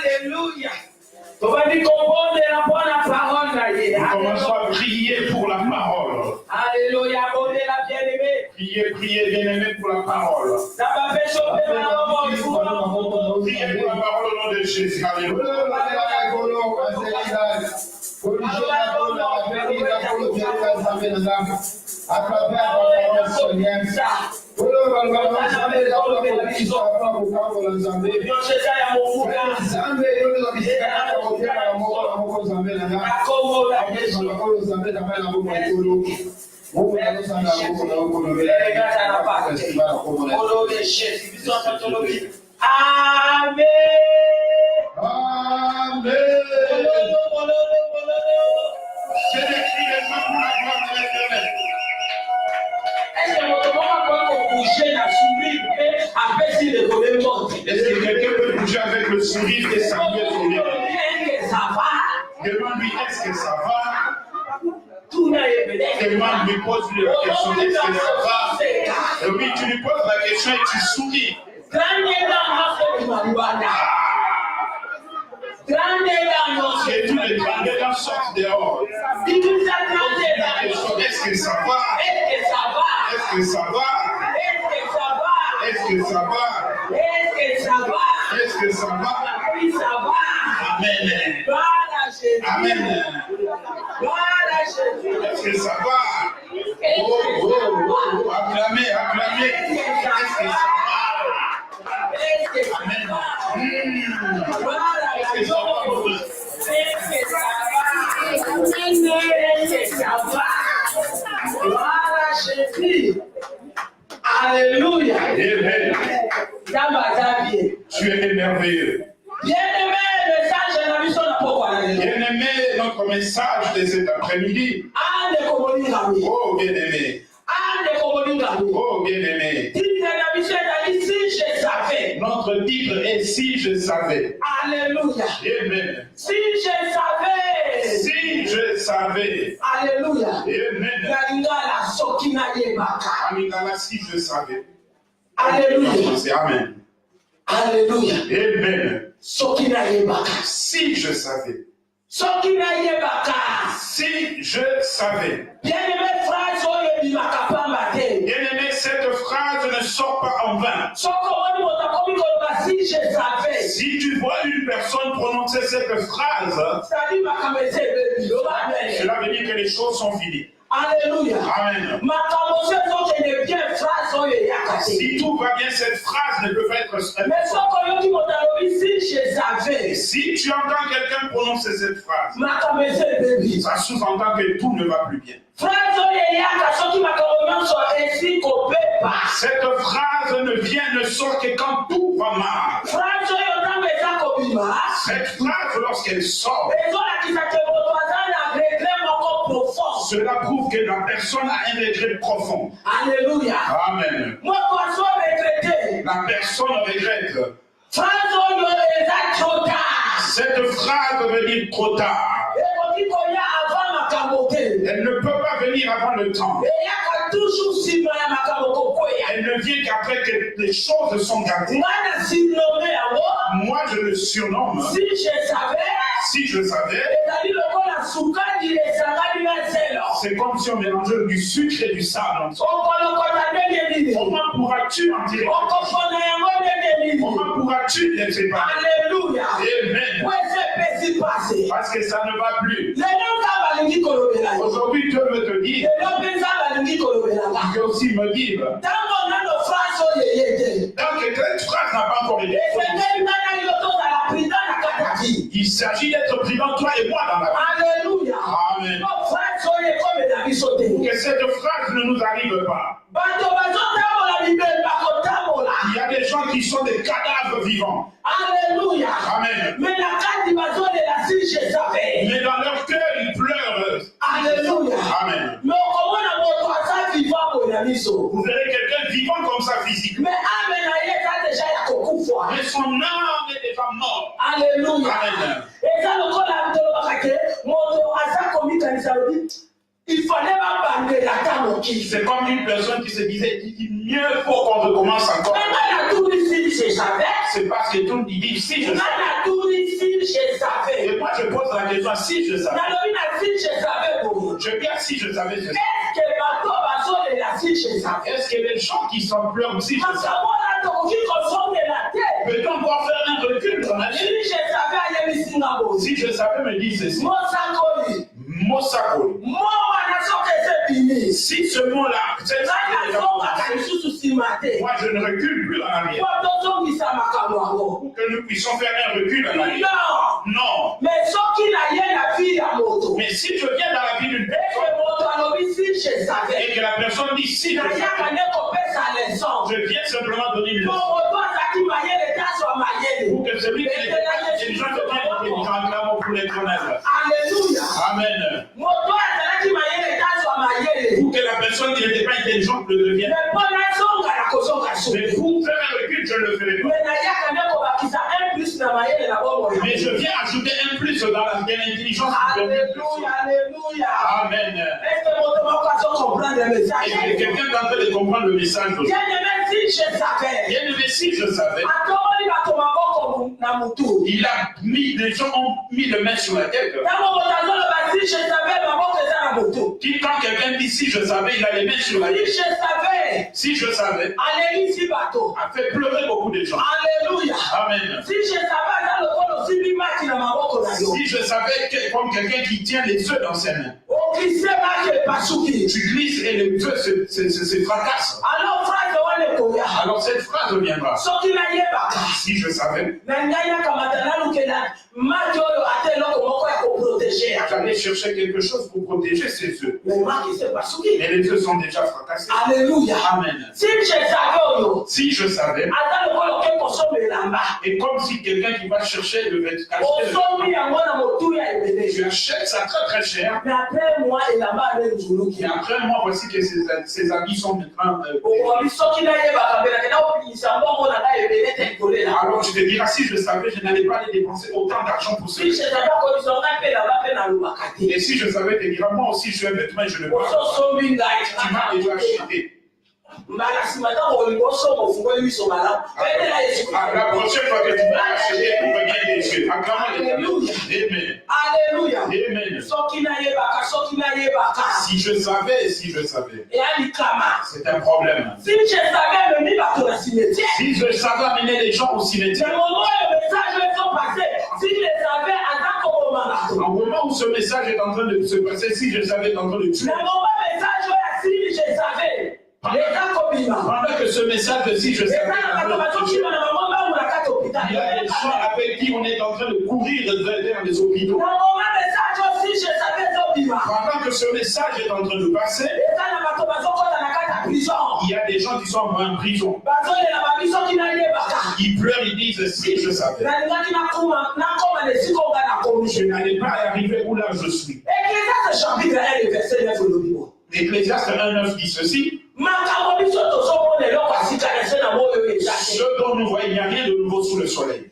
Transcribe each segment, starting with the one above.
Alléluia. On va dire qu'on va la parole. Commençons à prier pour la parole. Alléluia, bonne la bien-aimée. Priez bien-aimé pour la parole. Priez pour la parole au nom de Jésus. Alléluia. À travers la parole Seigneur. Est-ce que quelqu'un peut bouger avec le sourire et saluer son Dieu? Demande-lui, est-ce que ça va? Demande-lui, pose-lui la question, est-ce que ça va? Et oui, tu lui poses la question et tu souris. Et tous les grands sortent dehors. Est-ce que ça va? Est-ce que ça va? Est-ce que ça va? Est-ce que ça va? Amen. Amen. Est-ce que ça va? Acclamez. Est-ce que ça va? Amen. Est-ce que ça va? Alléluia. Amen. Tu es merveilleux. Bien-aimé, Bien-aimé, notre message de cet après-midi. Oh, bien-aimé. Oh, bien-aimé. Notre titre est Si je savais. Alléluia. Amen. Si je savais. Si je savais. Alléluia. Amen. Amigala, si je savais. Alléluia. C'est Amen. Alléluia. Amen. Si je savais. Si je savais. Bien-aimé, cette phrase ne sort pas en vain. Si tu vois une personne prononcer cette phrase, cela veut dire que les choses sont finies. Alléluia. Amen. Si tout va bien, cette phrase ne peut pas être simple. Si tu entends quelqu'un prononcer cette phrase, ça sous-entend que tout ne va plus bien. Cette phrase ne sort que quand tout va mal. Cette phrase, lorsqu'elle sort, cela prouve que la personne a un regret profond. Alléluia. Amen. La personne regrette. Cette phrase veut dire trop tard. Elle ne peut pas venir avant le temps. Elle ne vient qu'après que les choses sont gâtées. Moi, je le surnomme. Si je savais, c'est comme si on mélangeait du sucre et du sable. Comment pourras-tu en dire? Comment pourras-tu les séparer? Alléluia. Amen. Parce que ça ne va plus. Aujourd'hui, Dieu veut te dire. Il veut aussi me dire. Donc, cette phrase n'a pas encore été prononcée. Il s'agit d'être pris dans toi et moi dans la vie. Alléluia. Amen. Que cette phrase ne nous arrive pas. Il y a des gens qui sont des cadavres vivants. Alléluia. Amen. Mais dans leur cœur, ils pleurent. Alléluia. Amen. Vous verrez quelqu'un vivant comme ça physiquement. Mais son âme est déjà morte. Alléluia. Amen. il fallait pas bander la table qui. C'est comme une personne qui se disait mieux faut qu'on recommence encore. Mais la tour ici, je savais. C'est parce que tout le monde dit si je savais. La tour ici, je savais. Et moi je pose la question si je savais. Je dis si je savais. Est-ce que bateau va de la si je savais? Est-ce que les gens qui sont pleurent si je savais? Peut-on encore faire un recul dans la vie? Si je savais me dire ceci. Mosako. Si ce mot-là, moi je ne recule plus en arrière. Pour que nous puissions faire un recul en arrière. Non. Mais si je viens dans la vie d'une personne et que la personne dit si je savais, je viens simplement donner une leçon. Pour que celui qui est intelligent devienne intelligent pour les connaître. Alléluia. Amen. Pour que la personne qui n'était pas intelligente le devienne. Mais pour faire un recul, je ne le ferai pas. Mais je viens ajouter un plus dans l'intelligence. Alléluia, alléluia. Amen. Est-ce que comprendre le message? Et quelqu'un est en train de comprendre le message aussi. Bien-aimé, si je savais. Il a mis, les gens ont mis le main sur la tête. Quand quelqu'un dit si je savais, il a les mains sur la tête. Si je savais, a fait pleurer beaucoup de gens. Alléluia. Amen. Si je savais comme quelqu'un qui tient les œufs dans ses mains. Tu glisses et les œufs se fracassent. Alors cette phrase viendra. Si je savais, j'allais chercher quelque chose pour protéger ces œufs. Mais les œufs sont déjà fracassés. Alléluia. Amen. Si je savais, et comme si quelqu'un qui va chercher le vêtement, tu achètes ça très très cher. Mais après moi, et après moi, voici que ses habits sont maintenant. Alors tu te diras, si je savais, je n'allais pas les dépenser autant d'argent pour cela. Et si je savais, tu diras, moi aussi je suis un vêtement et je ne vois pas. Tu m'as déjà acheté. La prochaine fois que tu vas acheter pour gagner des yeux, Alléluia. Amen. Si je savais, c'est un problème. Si je savais amener les gens au cimetière, au moment où ce message est en train de se passer, si je savais être en train de tuer, pendant que ce message, si je savais, il y a des gens avec qui on est en train de courir dans les hôpitaux. Pendant que ce message est en train de passer, il y a des gens qui sont en prison. Ils pleurent, ils disent si je savais, je n'allais pas arriver où là je suis. Ecclésiaste 1:9 dit ceci. Ce dont nous voyons, il n'y a rien de nouveau sous le soleil.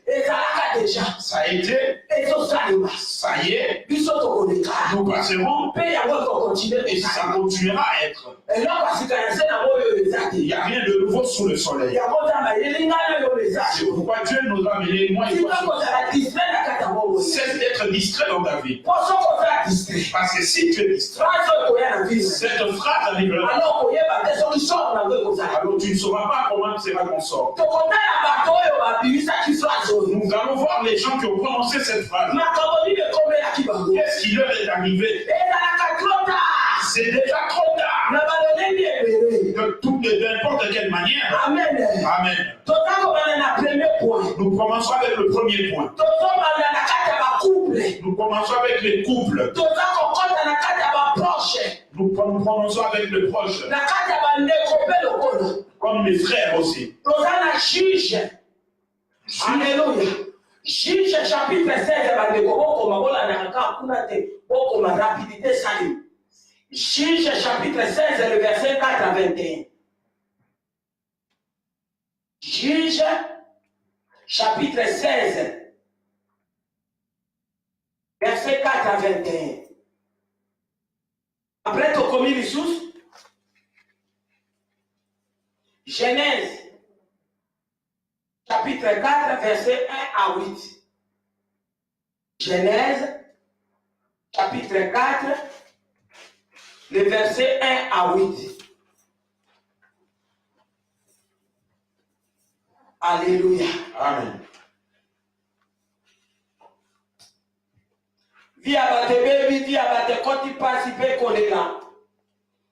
Ça a été, ça y est, nous passerons et ça continuera à être. Il n'y a rien de nouveau sous le soleil. C'est pourquoi Dieu nous a amené, moi et toi, cesse d'être distrait dans ta vie. Parce que si tu es distrait, cette phrase arrivera. Alors tu ne sauras pas comment sera ton sort. Nous allons voir les gens qui ont prononcé cette phrase. Qu'est-ce qui leur est arrivé? C'est déjà trop tard. De n'importe quelle manière. Amen. Amen. Nous commençons avec le premier point. Nous commençons avec les couples. Nous commençons avec le proche. Comme les frères aussi. Alléluia. Juge chapitre 16, Juge chapitre 16, le verset 4 à 21. Juge chapitre 16, verset 4 à 21. commis les sources. Genèse, chapitre 4, verset 1 à 8. Genèse, chapitre 4, le verset 1 à 8. Alléluia. Amen. Via bate baby, via bate koti participer kolega.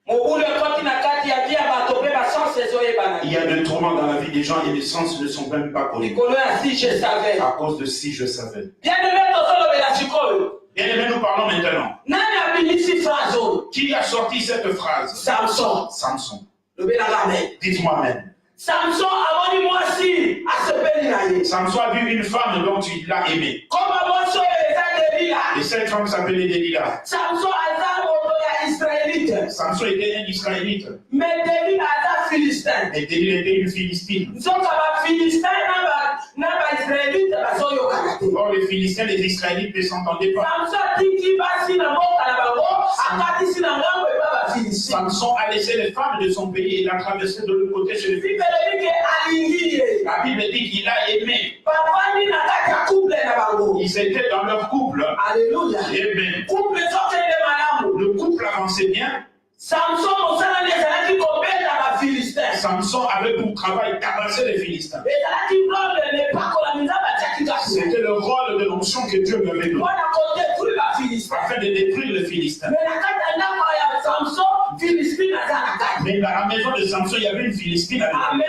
Mobule koti na kati ya via bato pe ba sans saison e bana. Il y a des tourments dans la vie des gens et les sens ne sont même pas connus. Nikolo si je savais. À cause de si je savais. Bien de mettre solo bela chikolo. Bien aimé, nous parlons maintenant. Nani a binisi phrase. Qui a sorti cette phrase? Samson. Samson. Le bela amen. Dites-moi amen. Samson a dit moi si à ce pays. Samson a vu une femme dont il l'a aimée. Comme moi so et cette femme s'appelait Delilah. Samson a israélite. Samson était un israélite. Mais Delilah a philistin. Et Delilah était une philistine. Or les philistins, les israélites ne s'entendaient pas. Samson a laissé les femmes de son pays et l'a traversé de l'autre côté chez les Philistins. La Bible dit qu'il a aimé. Ils étaient dans leur couple. Alléluia. Amen. Le couple avançait bien. Samson avait pour travail tabasser les Philistins. C'était le rôle de l'onction que Dieu lui avait donné. Afin de détruire les Philistins. Mais dans la maison de Samson, il y avait une Philistine. Amen.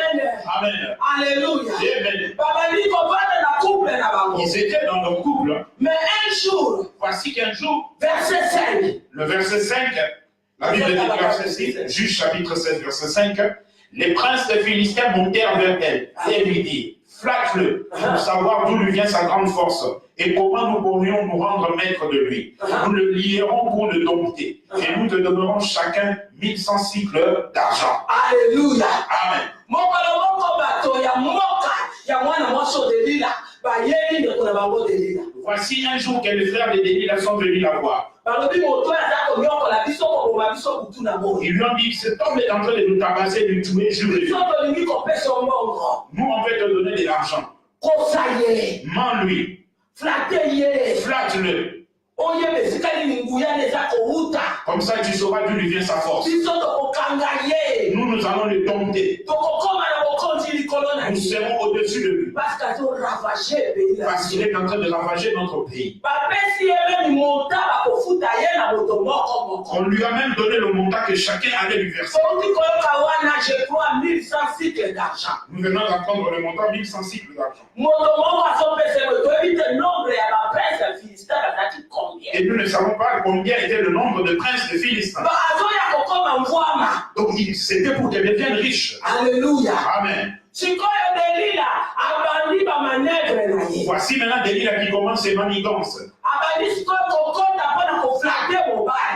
Amen. Alléluia. Amen. Ils Ils étaient dans leur couple. Mais un jour, voici qu'un jour, verset 5, le verset 5, la Bible dit verset 6, Juge chapitre 7, verset 5, les princes des Philistins montèrent vers elle et lui dirent, flatte-le pour savoir d'où lui vient sa grande force et comment nous pourrions nous rendre maîtres de lui. Nous le lierons pour le dompter et nous te donnerons chacun 1100 cycles d'argent. Alléluia. Amen. Voici un jour que les frères de Delilah sont venus la voir. Ils lui ont dit, cet homme est en train de nous tabasser, de nous tuer, jurer. Nous, on veut te donner de l'argent. Mens-lui. Flatte-le. Comme ça, tu sauras d'où lui vient sa force. Nous, nous allons le dompter. Nous serons au-dessus de lui. Parce qu'il est en train de ravager notre pays. On lui a même donné le montant que chacun allait lui verser. Nous venons d'apprendre le montant 1100 cycles d'argent. Et nous ne savons pas combien était le nombre de princes de Philistins. Donc c'était pour qu'elle devienne riche. Alléluia. Amen. Voici maintenant Delilah qui commence ses manigances.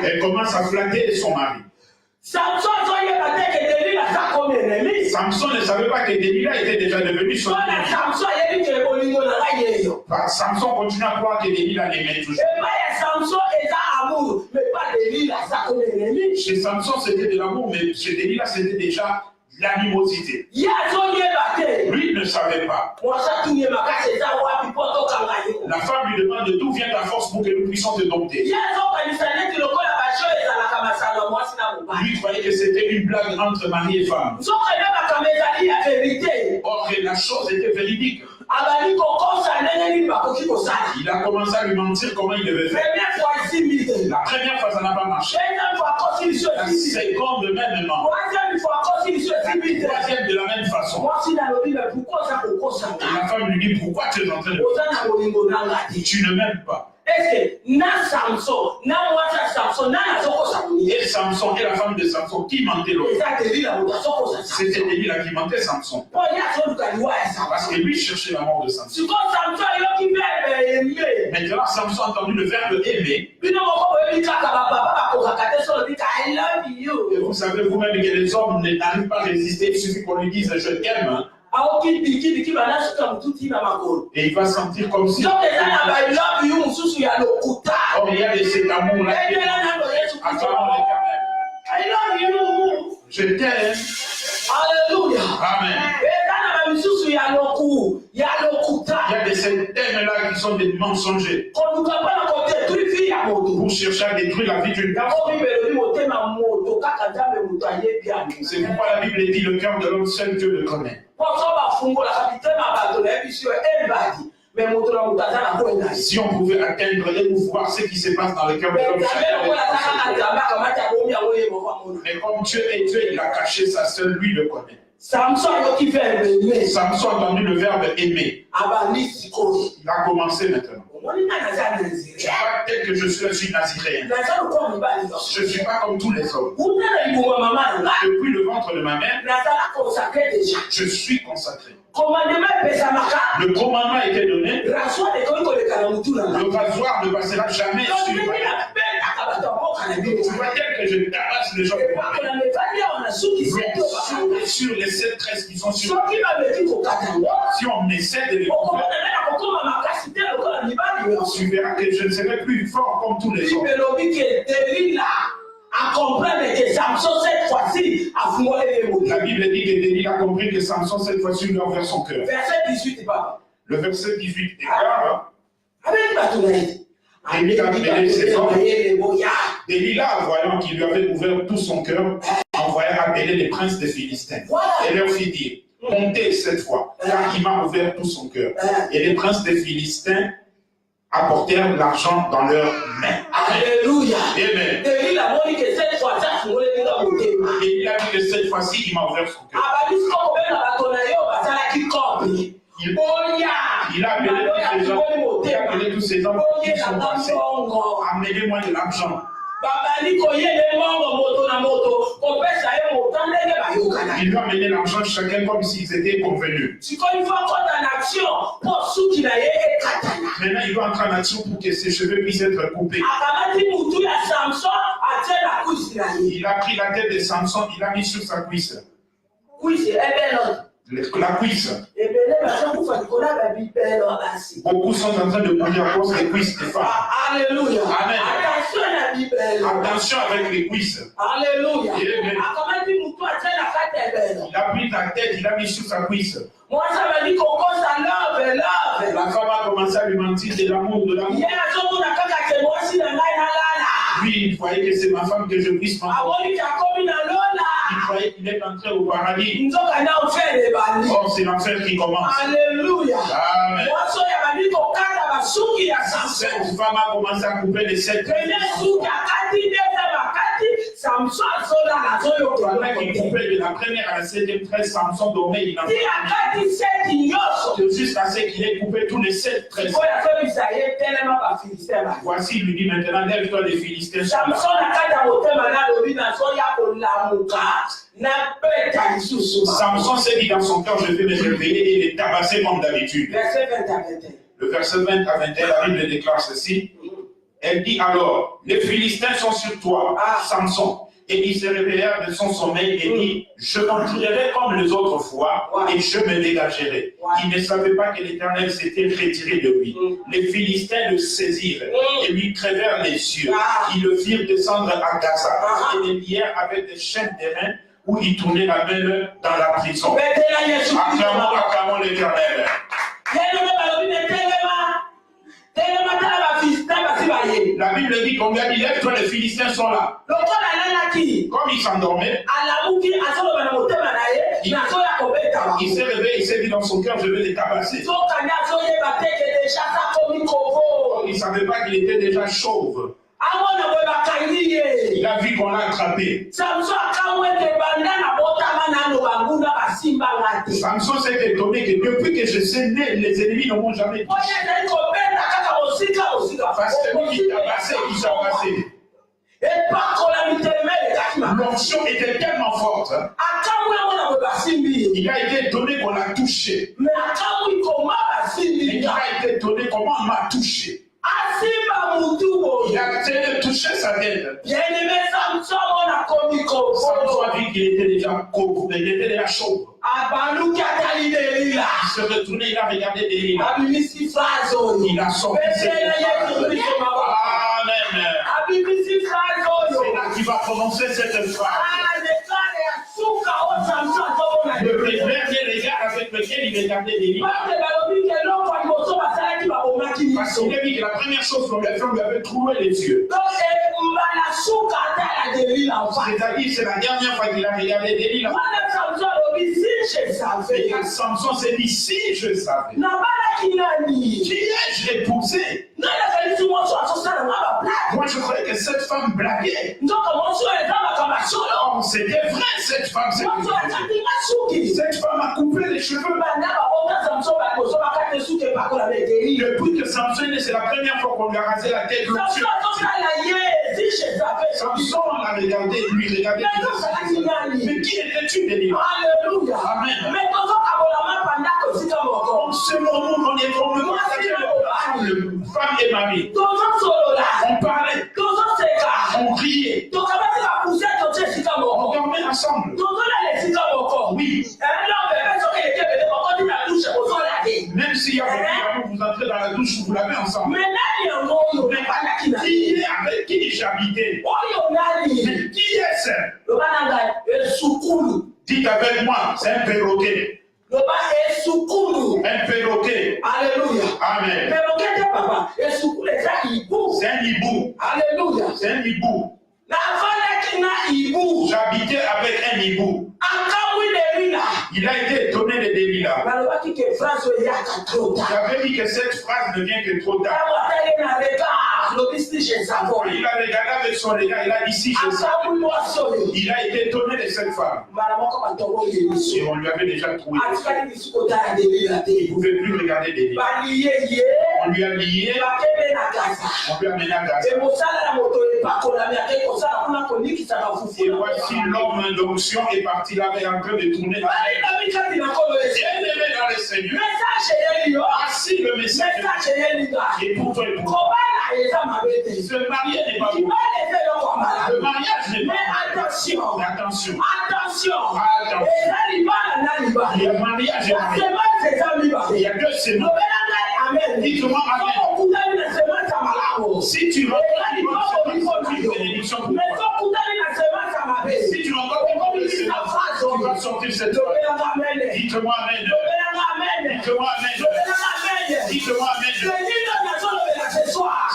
Elle commence à flatter son mari. Samson ne savait pas que Delilah était déjà devenue son mari. Samson continue à croire que Delilah l'aimait toujours. Chez Samson c'était de l'amour, mais chez Delilah c'était déjà l'animosité. Lui ne savait pas. La femme lui demande d'où vient ta force pour que nous puissions te dompter. Lui croyait que c'était une blague entre mari et femme. Or que la chose était véridique. Il a commencé à lui mentir comment il devait faire. La première fois, ça n'a pas marché. La seconde, même non. La troisième, de la même façon. Et la femme lui dit, pourquoi tu es en train de faire? Tu ne m'aimes pas. Et Samson et la femme de Samson, qui mentait l'autre? C'était Delilah qui mentait Samson. Parce que lui cherchait la mort de Samson. Maintenant, Samson a entendu le verbe aimer. Et vous savez vous-même que les hommes n'arrivent pas à résister, il suffit qu'on lui dise je t'aime. Et il va sentir comme si. Or, il y a de cet amour-là. Je t'aime. Alléluia. Amen. Il y a des thèmes-là qui sont des mensongers. Pour chercher à détruire la vie d'une personne. C'est pourquoi la Bible dit le cœur de l'homme, seul Dieu le connaît. Si on pouvait atteindre et voir ce qui se passe dans le cœur de l'homme, mais comme Dieu est Dieu, il a caché ça, seul lui le connaît. Samson a entendu le verbe aimer. Il a commencé maintenant. Je vois peut-être que je suis naziréen. Je ne suis pas comme tous les hommes. Depuis le ventre de ma mère, je suis consacré. Le commandement a été donné. Le rasoir ne passera jamais sur ma tête. Tu vois tel que je tabasse les gens sur les 7 tresses qui sont sur moi. Si on essaie de les couper, tu verras que je ne serai plus fort comme tous les autres. À comprendre que Samson cette fois-ci a fumé les mots. La Bible dit que Delilah a compris que Samson cette fois-ci lui a ouvert son cœur. Verset 18, papa. Le verset 18 déclare. Delilah a appelé ses hommes. Delilah, voyant qu'il lui avait ouvert tout son cœur, envoya appeler les princes des Philistins et leur fit dire, comptez cette fois, car il m'a ouvert tout son cœur. Et les princes des Philistins apportèrent l'argent dans leurs mains. Alléluia. Amen. Et il a dit que cette fois-ci, il m'a ouvert son cœur. Il a appelé tous ces gens qui sont passés. Amenez-moi de l'argent. Il lui a amené l'argent chacun comme s'ils étaient convenus. Maintenant, il va entrer en action pour que ses cheveux puissent être coupés. Il a pris la tête de Samson, il l'a mis sur sa cuisse. La cuisse. Beaucoup sont en train de mourir à cause des cuisses des femmes. Alléluia. Amen. Attention avec les cuisses. Alléluia. Il a pris ta tête, il l'a mis sur sa cuisse. Moi, ça m'a dit qu'on commence à love. La femme a commencé à lui mentir de l'amour, de l'amour. Lui, il croyait que c'est ma femme que je puisse m'envoyer. Il croyait qu'il est entré au paradis. Oh, c'est l'enfer qui commence. Alléluia. Amen. Cette femme a commencé à couper les 7 tresses. Pendant qu'il coupait de la première à la 7e tresse, Samson dormait, il en jusqu'à ce qu'il ait coupé tous les 7 tresses. Voici, il lui dit maintenant, lève-toi les Philistins. Samson s'est dit dans son cœur, je vais me réveiller et les tabasser comme d'habitude. Le verset 20 à 21, la Bible déclare ceci. Elle dit alors, les Philistins sont sur toi, Samson. Et il se réveilla de son sommeil et dit, je m'entirerai comme les autres fois et je me dégagerai. Il ne savait pas que l'Éternel s'était retiré de lui. Les Philistins le saisirent et lui crevèrent les yeux. Ils le firent descendre à Gaza et le lièrent avec des chaînes d'airain où il tournait la main dans la prison. Acclamons l'Éternel. La Bible dit qu'on lui a dit, lève-toi, les Philistins sont là. Comme il s'endormait, il s'est réveillé, il s'est dit dans son cœur, je vais les tabasser. Il ne savait pas qu'il était déjà chauve. Il a vu qu'on l'a attrapé. Samson s'est étonné que depuis que je suis né, les ennemis ne m'ont jamais touché. Parce que lui qui t'a passé, qui s'est passé. L'onction était tellement forte. Il a été étonné qu'on l'a touché. Il a été étonné comment on m'a touché. Il a essayé de toucher sa tête. Samson a vu qu'il était déjà chauve. Il se retournait, il a regardé Delilah. Il a sorti cette phrase. Amen. C'est là qu'il va prononcer cette phrase. Le dernier regard avec lequel il regardait Délilah. Parce qu'il a dit que la première chose qu'on lui a fait, on lui avait troué les yeux. C'est-à-dire, c'est la dernière fois qu'il a regardé Délilah. Et quand Samson s'est dit, si je savais, qui ai-je épousé? Moi, je croyais que cette femme blaguait. Oh, c'était vrai, cette femme. Cette femme a coupé les cheveux. Depuis que Samson est né, c'est la première fois qu'on lui a rasé la tête. Samson l'a regardé, lui regardait. Mais qui étais-tu, Délilah? Alléluia. Amen. En ce moment, on est comme femme et mari. On parlait, on riait, on dormait ensemble. Oui. Même s'il y a beaucoup, vous entrez dans la douche, vous lavez ensemble. Qui est avec qui j'habitais? Mais qui est-ce? Dites avec moi, c'est un perroquet. Un perroquet. Alléluia. Amen. C'est un hibou. Alléluia. C'est un hibou. J'habitais avec un hibou. Il a été étonné de Délilah. J'avais dit que cette phrase ne vient que trop tard. Il a regardé avec son regard, il a dit si je savais. Il a été étonné de cette femme. Et on lui avait déjà trouvé. Il ne pouvait plus regarder Délilah. On lui a lié. On lui a mené à Gaza. Et voici l'homme d'onction est parti là, il est en train de tourner. Bien-aimé dans le Seigneur. Voici le message qui est pour toi et pour moi. Se marier n'est pas bon. Le mariage n'est pas bon. Attention. Il y a mariage et mariage. Il y a deux semaines. Dites-moi amen. Si tu regardes, c'est une bénédiction pour toi. Si tu n'entends pas le Seigneur, tu vas sortir cette fois. Dites-moi amen. Dites-moi amen. Dites-moi amen.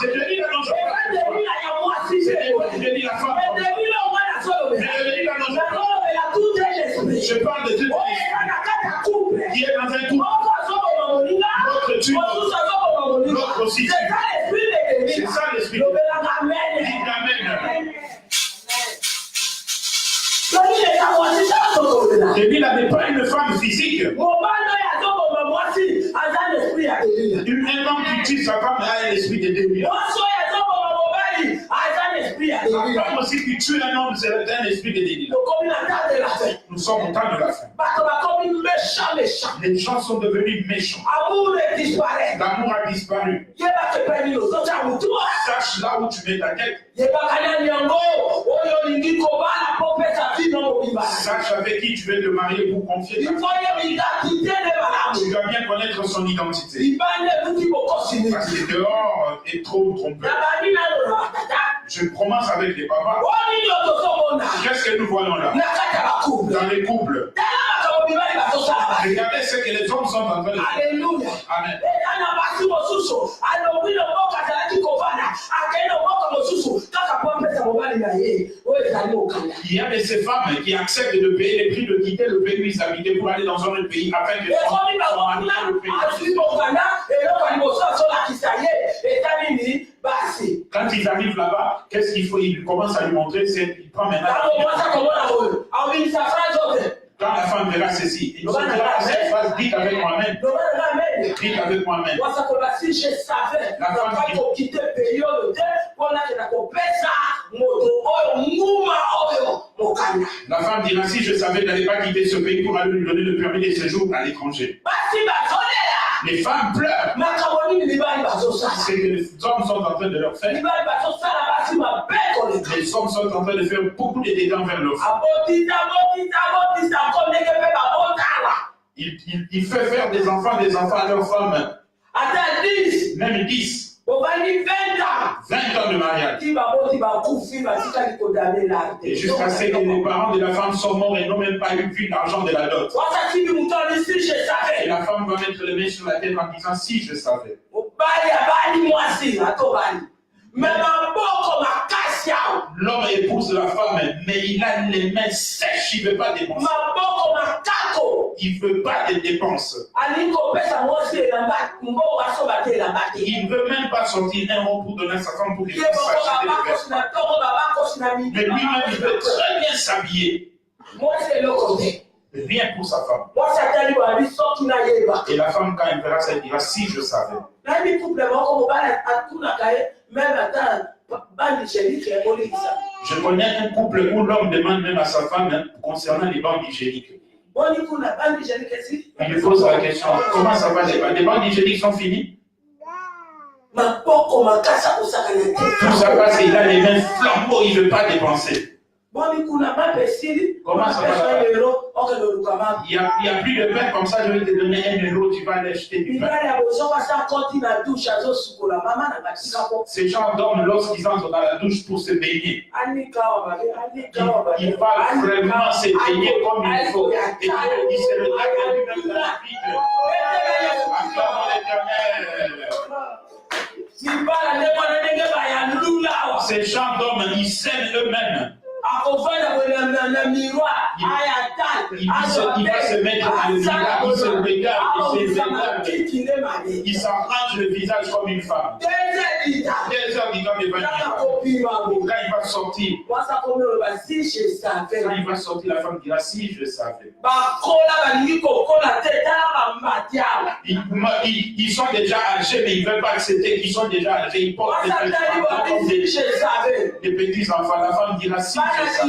C'est Délilah dont je parle. C'est Délilah la femme. Je parle de toute qui est dans un couple. L'autre tue, l'autre aussi tue. C'est ça l'esprit. Dites amen. Délilah n'est pas une femme physique. Une femme qui tue sa femme a un esprit de Délilah. La femme aussi qui tue un homme, c'est un esprit de Délilah. Nous sommes au temps de la fin. Les gens sont devenus méchants. L'amour a disparu. Sache là où tu mets ta tête. Sache avec qui tu veux te marier pour confier ta vie. Tu dois bien connaître son identité. Parce que dehors est trop trompeur. Je commence avec les papas. Qu'est-ce que nous voyons là? Dans les couples. Regardez ce que les hommes sont en train de faire. Alléluia. Amen. Il y a de ces femmes qui acceptent de payer les prix de quitter le pays où ils habitaient pour aller dans un autre pays afin de faire le pays. Quand ils arrivent là-bas, qu'est-ce qu'il faut? Ils commencent à lui montrer, il prend maintenant. Quand la femme verra ceci, il dira cette phrase, dites avec moi-même. Dites avec moi-même. La femme dit, la femme dira, si je savais, n'allais pas quitter ce pays pour aller lui donner le permis de séjour à l'étranger. Les femmes pleurent. C'est que les hommes sont en train de leur faire. Les hommes sont en train de faire beaucoup de dégâts envers leur femme. Il fait faire des enfants à leurs femmes. Même 10. 20 ans de mariage. Et jusqu'à ce que les parents de la femme sont morts et n'ont même pas eu vu l'argent de la dot. Et la femme va mettre les mains sur la tête en disant si je savais. L'homme épouse la femme, mais il a les mains sèches, il ne veut pas dépenser. Il ne veut pas de dépenses. Il ne veut même pas sortir un rond pour donner à sa femme pour qu'il puisse s'acheter des vêtements. Mais lui-même, il veut très bien s'habiller. Rien pour sa femme. Et la femme, quand elle verra ça, elle dira si je savais. Je connais un couple où l'homme demande même à sa femme concernant les bandes hygiéniques. Il lui pose la question, comment ça va les bandes hygiéniques sont finies? Tout ça passe et il a les mains flambeaux, il ne veut pas dépenser. Comment ça va? Il n'y a plus de pain comme ça, je vais te donner 1 euro, tu vas aller acheter du pain. Ces gens dorment lorsqu'ils entrent dans la douche pour se baigner. Il va vraiment se baigner comme il faut. Et il dit c'est le temps de la Bible. Acclamons l'Éternel. Ces gens dorment, ils s'aiment eux-mêmes. Il va se mettre dans le miroir, il se regarde, il s'arrange le visage comme une femme. 2 heures, il va devenir. Quand il va sortir, la femme dira si je savais. Ils sont déjà âgés, mais ils ne veulent pas accepter qu'ils sont déjà âgés. Ils portent des petits enfants. La femme dira si je savais.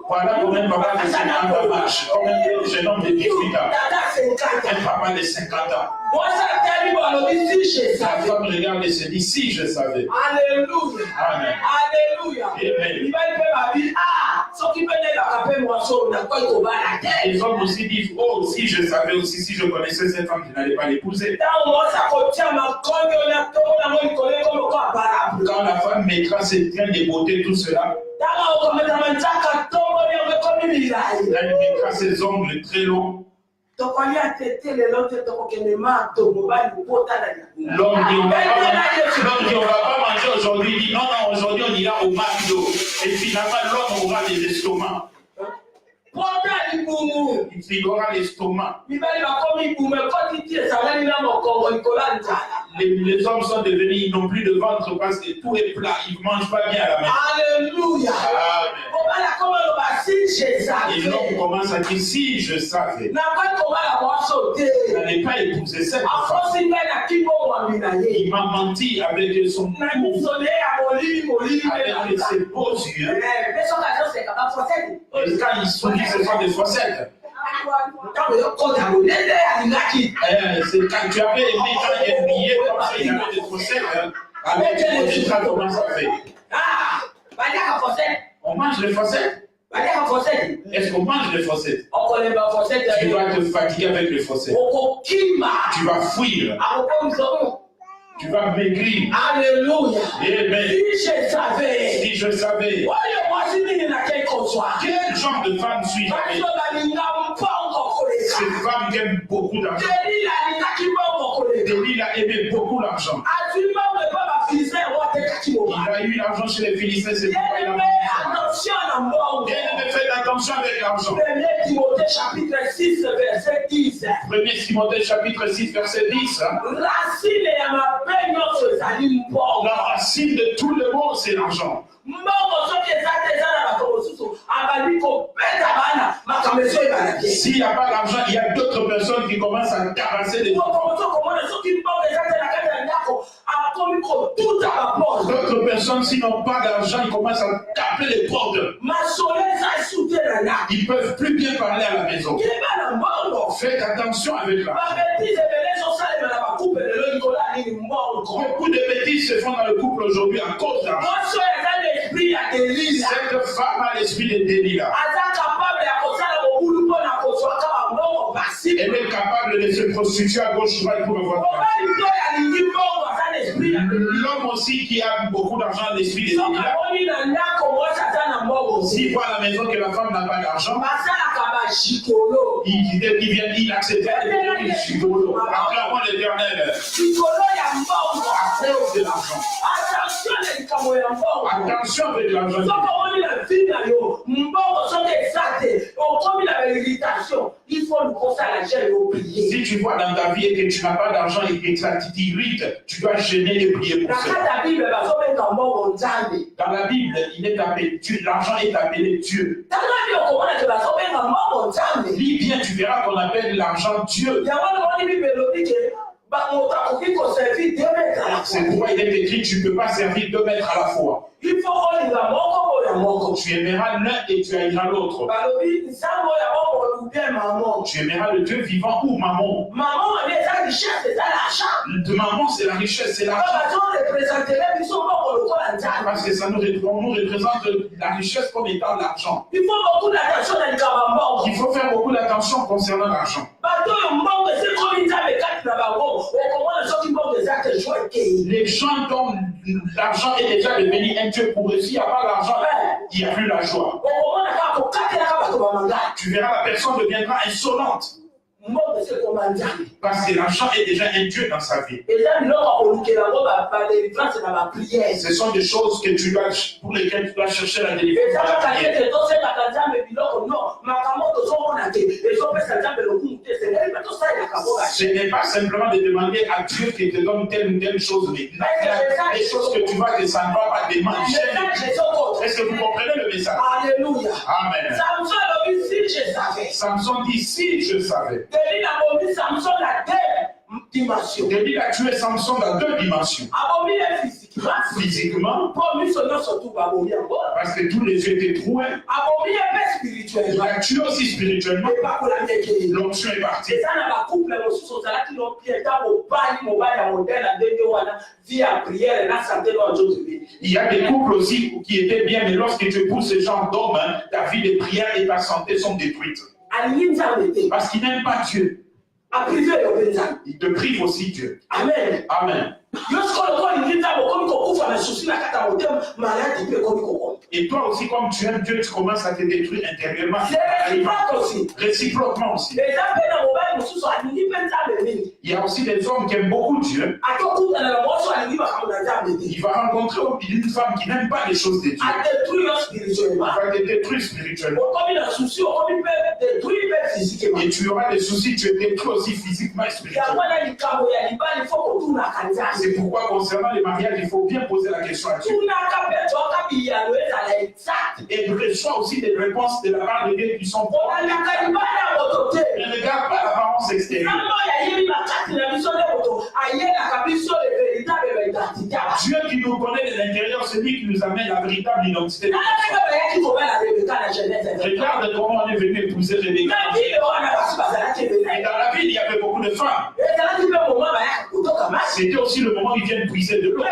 Voilà combien de papa de 50 ans marche, combien de jeunes hommes de 18 ans, un papa de 50 ans. La femme regarde et se dit si je savais. Alléluia. Amen. Alléluia. Amen. Les hommes aussi disent oh si je savais aussi, si je connaissais cette femme, je n'allais pas l'épouser. Quand la femme mettra ses trains de beauté, tout cela, elle mettra ses ongles très longs. L'homme dit on va pas manger aujourd'hui, dit non, aujourd'hui on ira au McDo. Et finalement l'homme aura des estomacs. Il aura l'estomac. Les hommes sont devenus, ils n'ont plus de ventre parce que tout est plat, ils ne mangent pas bien à la maison. Alléluia. Et l'homme commence à dire si je savais. Je n'allais pas épouser cette femme. Il m'a menti avec son amour, avec ses beaux yeux. Et quand il sourit, ce sont des faussettes. C'est quand tu avais aimé quand il est habillé comme ça, il avait des faussettes. Avec les faussettes, comment ça fait? On mange les faussettes? Est-ce qu'on mange les faussettes? Tu dois te fatiguer avec les faussettes. Tu vas fuir. Tu vas maigrir. Alléluia. Amen. Si je savais. Quel genre de femme suis-je? Cette femme qui aime beaucoup d'argent. Delilah aimait beaucoup l'argent. Il a eu l'argent chez les Philistins, c'est pourquoi il a fait attention avec l'argent. 1 Timothée chapitre 6, verset 10. 1 Timothée chapitre 6, verset 10. La racine de tout le monde, c'est l'argent. S'il n'y a pas d'argent, il y a d'autres personnes qui commencent à caresser les autres. D'autres personnes, s'ils n'ont pas d'argent, ils commencent à taper les portes. Ils ne peuvent plus bien parler à la maison. Faites attention avec l'argent. Beaucoup de bêtises se font dans le couple aujourd'hui à cause d'argent. Cette femme a l'esprit de Delilah. Elle est capable de de se prostituer à gauche, droite pour avoir de l'argent. L'homme aussi qui a beaucoup d'argent à l'esprit des milliards, s'il voit à la maison que la femme n'a pas d'argent, il accepte de chigolo. Acclamons l'Éternel. À cause de l'argent. Attention avec l'argent. Si tu vois dans ta vie et que tu n'as pas d'argent et que ça t'irrite, tu dois gêner et prier pour ça. Dans la Bible, il est appelé Dieu. L'argent est appelé Dieu. Lis bien, tu verras qu'on appelle l'argent Dieu. C'est pourquoi il est écrit, tu ne peux pas servir 2 maîtres à la fois. Tu aimeras l'un et tu haïras l'autre. Tu aimeras le Dieu vivant ou maman. Maman, c'est la richesse, c'est l'argent. Parce que ça nous représente la richesse comme étant l'argent. Il faut faire beaucoup d'attention concernant l'argent. Les gens dont l'argent est déjà devenu un Dieu pour eux, s'il n'y a pas l'argent, il n'y a plus la joie. Tu verras, la personne deviendra insolente. Parce que l'argent est déjà un Dieu dans sa vie. Ce sont des choses que tu dois, pour lesquelles tu dois chercher la délivrance. Ce n'est pas simplement de demander à Dieu qu'il te donne telle ou telle chose, mais les choses que tu vois que ça ne va pas demander. Est-ce que vous comprenez le message? Alléluia. Amen. Samson dit si je savais. David a tué Samson dans 2 dimensions. Physiquement, parce que tous les yeux étaient troués. Il a tué aussi spirituellement. L'onction est partie. Il y a des couples aussi qui étaient bien, mais lorsque tu épouses ce genre d'homme, ta vie de prière et ta santé sont détruites. Parce qu'il n'aime pas Dieu. Il te prive aussi Dieu. Amen. Amen. Et toi aussi, comme tu aimes Dieu, tu commences à te détruire intérieurement. Réciproquement aussi. Il y a aussi des hommes qui aiment beaucoup Dieu. Il va rencontrer une femme qui n'aime pas les choses de Dieu. Il va te détruire spirituellement. Et tu auras des soucis, tu es détruit aussi physiquement et spirituellement. C'est pourquoi concernant les mariages, il faut bien poser la question à Dieu. Et reçois aussi des réponses de la part de Dieu qui sont bonnes. Ne regarde pas l'apparence extérieure. Dieu qui nous connaît de l'intérieur, c'est lui qui nous amène la véritable identité. Regarde comment on est venu épouser Rebecca. Et dans la ville, il y avait beaucoup de femmes. C'était aussi le moment où ils viennent puiser de l'eau.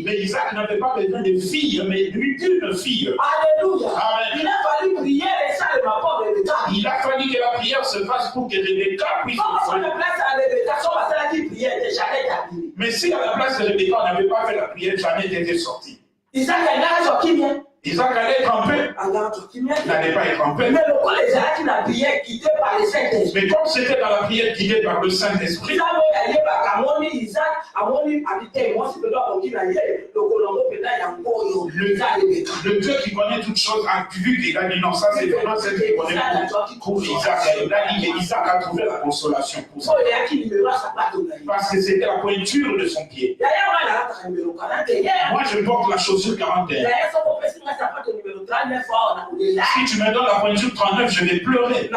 Mais Isaac n'avait pas besoin de filles, mais lui d'une fille. Alléluia. Amen. Il a fallu que la prière se fasse pour que Rebecca puisse. Mais si à la place de Rebecca, on n'avait pas fait la prière, jamais n'était sorti. Isaac allait être en paix. Il n'allait pas être en paix. Mais comme c'était dans la prière guidée par le Saint-Esprit, le Dieu qui connaît toutes choses a vu qu'il a dit non, ça c'est vraiment celle qui connaît pour Isaac. Il a dit que Isaac a trouvé la consolation pour ça. Parce que c'était la pointure de son pied. Moi je porte la chaussure 41. Si tu me donnes la pointure 39, je vais pleurer.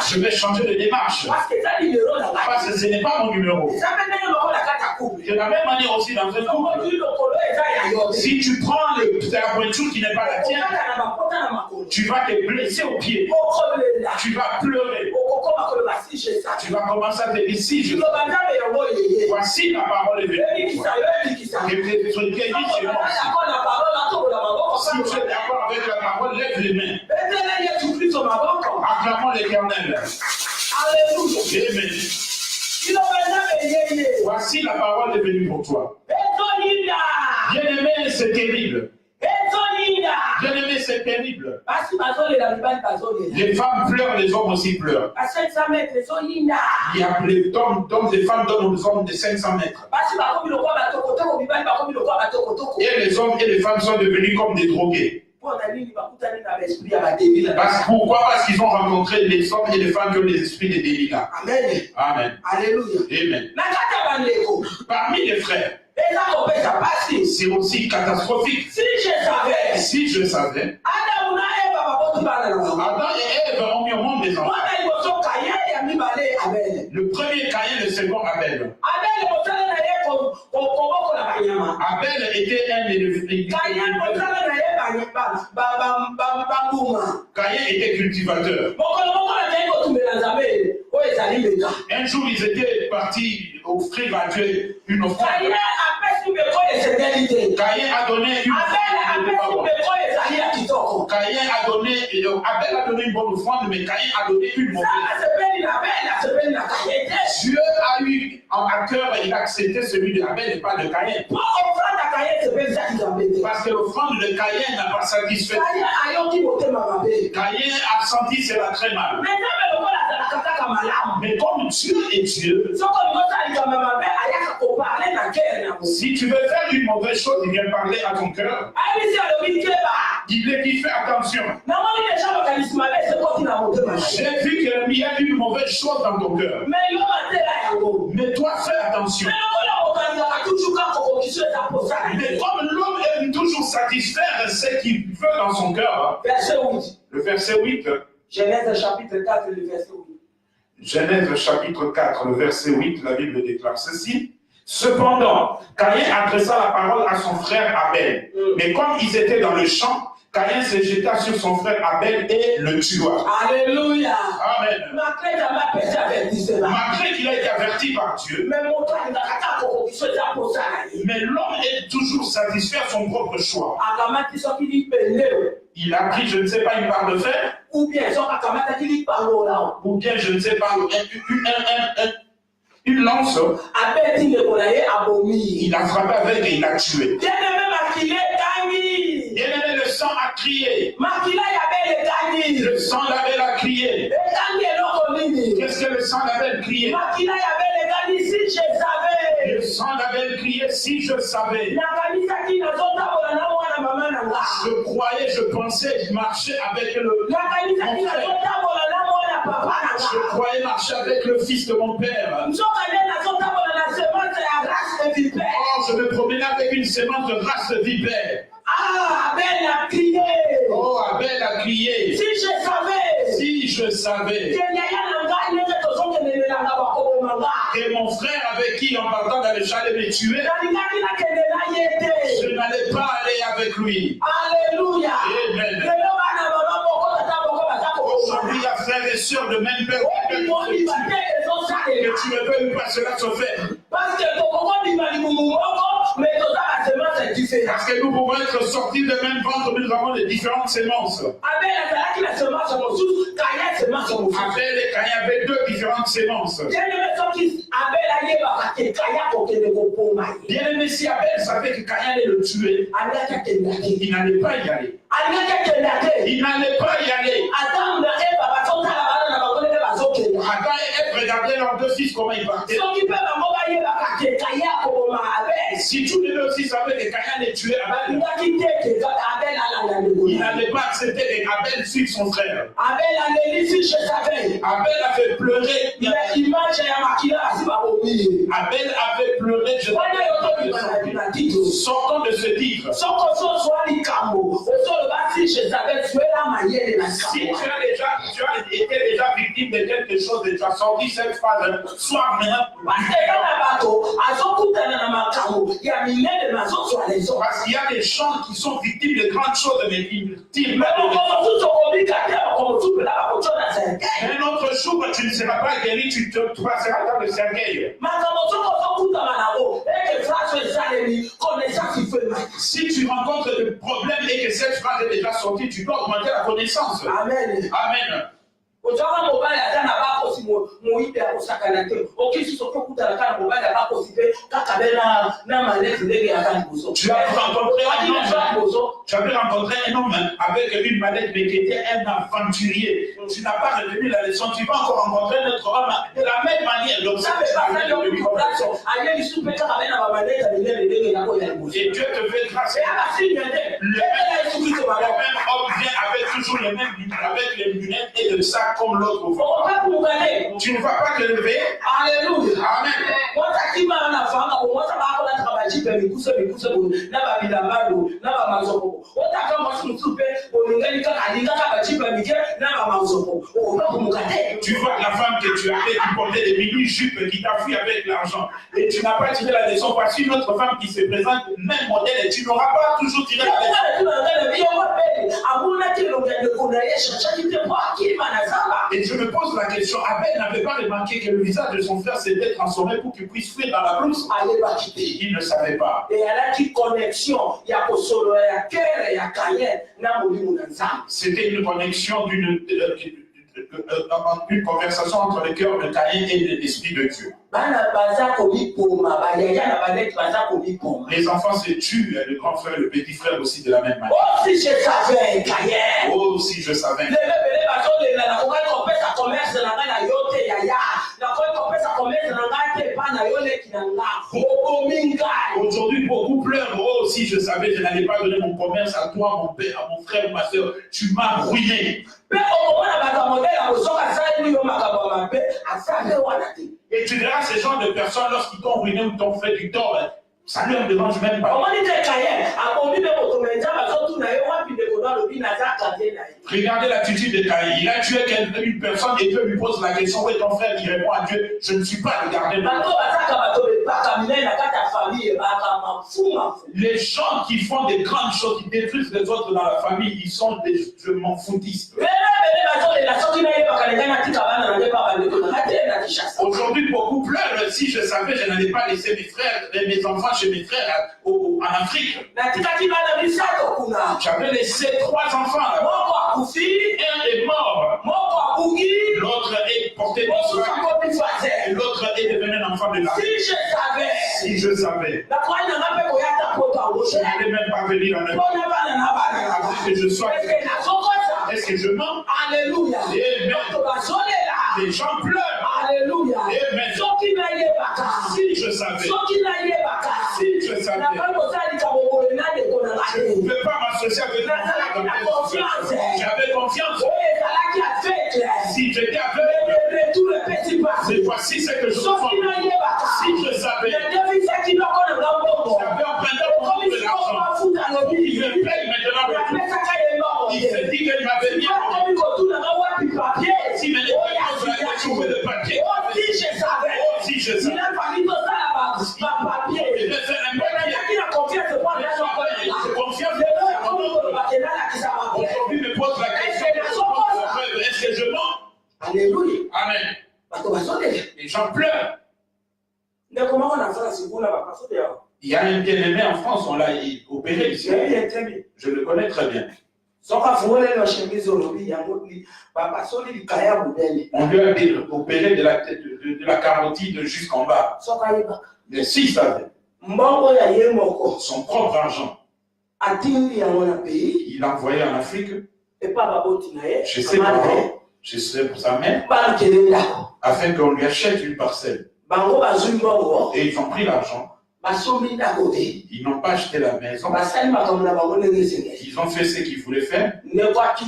Je vais changer de démarche. Parce que ce n'est pas mon numéro. De la même manière aussi dans un couple. Si tu prends la pointure qui n'est pas la tienne, tu vas te blesser au pied. Tu vas pleurer. Tu vas commencer à te dire si je... Voici la parole est venue. Si tu es d'accord avec la parole, lève les mains. acclamons l'Éternel. Alléluia. Amen. Il Voici la parole est venue pour toi. Bien-aimé, c'est terrible. Bien-aimé, c'est terrible. Les femmes pleurent, les hommes aussi pleurent. Il y a les hommes et femmes donnent aux hommes de 500 mètres. Et les hommes et les femmes sont devenus comme des drogués. Pourquoi? Parce qu'ils ont rencontré les hommes et les femmes qui ont les esprits de Délila. Amen. Amen. Alléluia. Amen. Parmi les frères, c'est aussi catastrophique. Si je savais, Adam et Ève ont mis au monde des enfants. Le premier Caïn, le second Abel. Abel était un élevé. Caïn était cultivateur. Un jour, ils étaient partis offrir à Dieu une offrande. Caïn a donné une offrande. Abel a donné une bonne offrande, mais Caïn a donné une mauvaise. Dieu a eu à cœur, il a accepté celui de Abel et pas de Caïn. Parce que l'offrande de Caïn n'a pas satisfait. Caïn a senti cela très mal. Mais comme Dieu est Dieu, si tu veux faire une mauvaise chose, il vient parler à ton cœur. Il est dit, fais attention. J'ai vu qu'il y a une mauvaise chose dans ton cœur. Mais toi, fais attention. Mais comme l'homme aime toujours satisfaire ce qu'il veut dans son cœur, le verset 8, Genèse chapitre 4, le verset 8. Genèse chapitre 4, le verset 8, la Bible déclare ceci. Cependant, Caïn adressa la parole à son frère Abel. Mais comme ils étaient dans le champ, Caïn se jeta sur son frère Abel et le tua. Alléluia. Amen. Malgré qu'il a été averti par Dieu, mais l'homme est toujours satisfait de son propre choix. Il a pris, je ne sais pas, une barre de fer, ou bien je ne sais pas, une lance. Il a frappé avec et il a tué. Bien-aimé, le sang a crié. Le sang d'Abel a crié. Qu'est-ce que le sang d'Abel criait? Le sang d'Abel criait, si je savais. Je croyais, je pensais, je marchais avec le... Je croyais marcher avec le fils de mon père. Oh, je me promenais avec une semence de race de vipère. Abel a crié. Oh, Abel a crié. Si je savais. Que mon frère avec qui en partant dans le chalet me tuait, je n'allais pas aller avec lui. Alléluia. Amen. Aujourd'hui, il y a frères et sœurs de même père que tu ne peux pas cela se fait. Parce que nous pouvons être sortis de même ventre, mais nous avons de différentes semences. Abel et Caïn avaient deux différentes semences. Bien-aimé, si Abel savait que Caïn allait le tuer, il n'allait pas y aller. Il n'allait pas y aller. Adam et Ève regardaient leurs deux fils comment ils partaient. Si tous les deux aussi savaient que Caïn allait tuer Abel, il n'allait pas accepter qu'Abel suive son frère. Abel avait pleuré. Abel avait pleuré. Sortons de ce livre. Si tu as été déjà victime de quelque chose et tu as sorti cette phrase, sois maintenant. Parce qu'il y a des gens qui sont victimes de grandes choses, mais victimes. Un autre jour, tu ne seras pas guéri, tu te passeras dans le cercueil. Si tu rencontres des problèmes et que cette phrase est déjà sortie, tu dois augmenter la connaissance. Amen. Amen. ozaka mobali aza na bakosi moyibi akosakana te okisi soki okutana kaka mobali abakosi mpe kaka be na malezi ndenge yaka liboso. Tu avais rencontré un homme avec une mallette mais qui était un aventurier. Tu n'as pas retenu la leçon. Tu vas encore rencontrer notre homme de la même manière. Donc ça fait partie de l'obligation. Et Dieu te fait grâce. Le même homme vient avec toujours les mêmes lunettes, avec les lunettes et le sac comme l'autre. Tu ne vas pas te lever. Alléluia. Amen. Tu vois la femme que tu avais qui portait des mini-jupes qui t'a fui avec l'argent et tu n'as pas tiré la leçon. Voici une autre femme qui se présente, même modèle, et tu n'auras pas toujours tiré la leçon. Et je me pose la question, Abel n'avait pas remarqué que le visage de son frère s'était transformé pour qu'il puisse fuir dans la blouse. Il ne savait pas. C'était une connexion une conversation entre le cœur de Caïn et l'esprit de Dieu. Les enfants se tuent, le grand frère et le petit frère aussi de la même manière. Oh, si je savais, Caïn. Oh, si je savais. Aujourd'hui, beaucoup pleurent. Oh, si je savais, je n'allais pas donner mon commerce à toi, mon père, à mon frère, ma soeur. Tu m'as ruiné. Et tu verras ces genre de personnes, lorsqu'ils t'ont ruiné ou t'ont fait du tort, ça ne leur dérange même pas. Regardez l'attitude de Caïn. Il a tué une personne et Dieu lui pose la question. Où est ton frère? Il répond à Dieu, je ne suis pas regardé. Les gens qui font des grandes choses, qui détruisent les autres dans la famille, ils sont des je m'en foutistes. Aujourd'hui, beaucoup pleurent. Si je savais, je n'allais pas laisser mes frères, mes enfants chez mes frères en Afrique. J'avais laissé 3 enfants. Un est mort. L'autre est porté disparu. Et l'autre est devenu un enfant de la vie. Si je savais. Je n'allais même pas venir en Europe. Avant que je sois. Est-ce que je mens? Alléluia. Les gens pleurent. Alléluia. Amen. Si je savais. Si je savais. Je ne pouvais pas m'associer avec mon frère. J'avais confiance. Si j'étais aveugle, voici ce que je fais. Si je savais. J'avais emprunté beaucoup de l'argent. Il me paye maintenant le tout. Il se dit qu'il m'avait mis en papier. Si mes trouvé le papier. Si je savais. Il me fait un papier. Aujourd'hui, me pose la question. Est-ce que je mens? Alléluia. Amen. Les gens pleurent. Il y a un bien-aimé en France, on l'a opéré ici. Je le connais très bien. On lui a opéré de la tête, de la carotide jusqu'en bas. Mais s'il savait, son propre argent, il l'a envoyé en Afrique, chez ses parents, chez sa mère, afin qu'on lui achète une parcelle. Et ils ont pris l'argent. Ils n'ont pas acheté la maison. Ils ont fait ce qu'ils voulaient faire. Bien-aimé,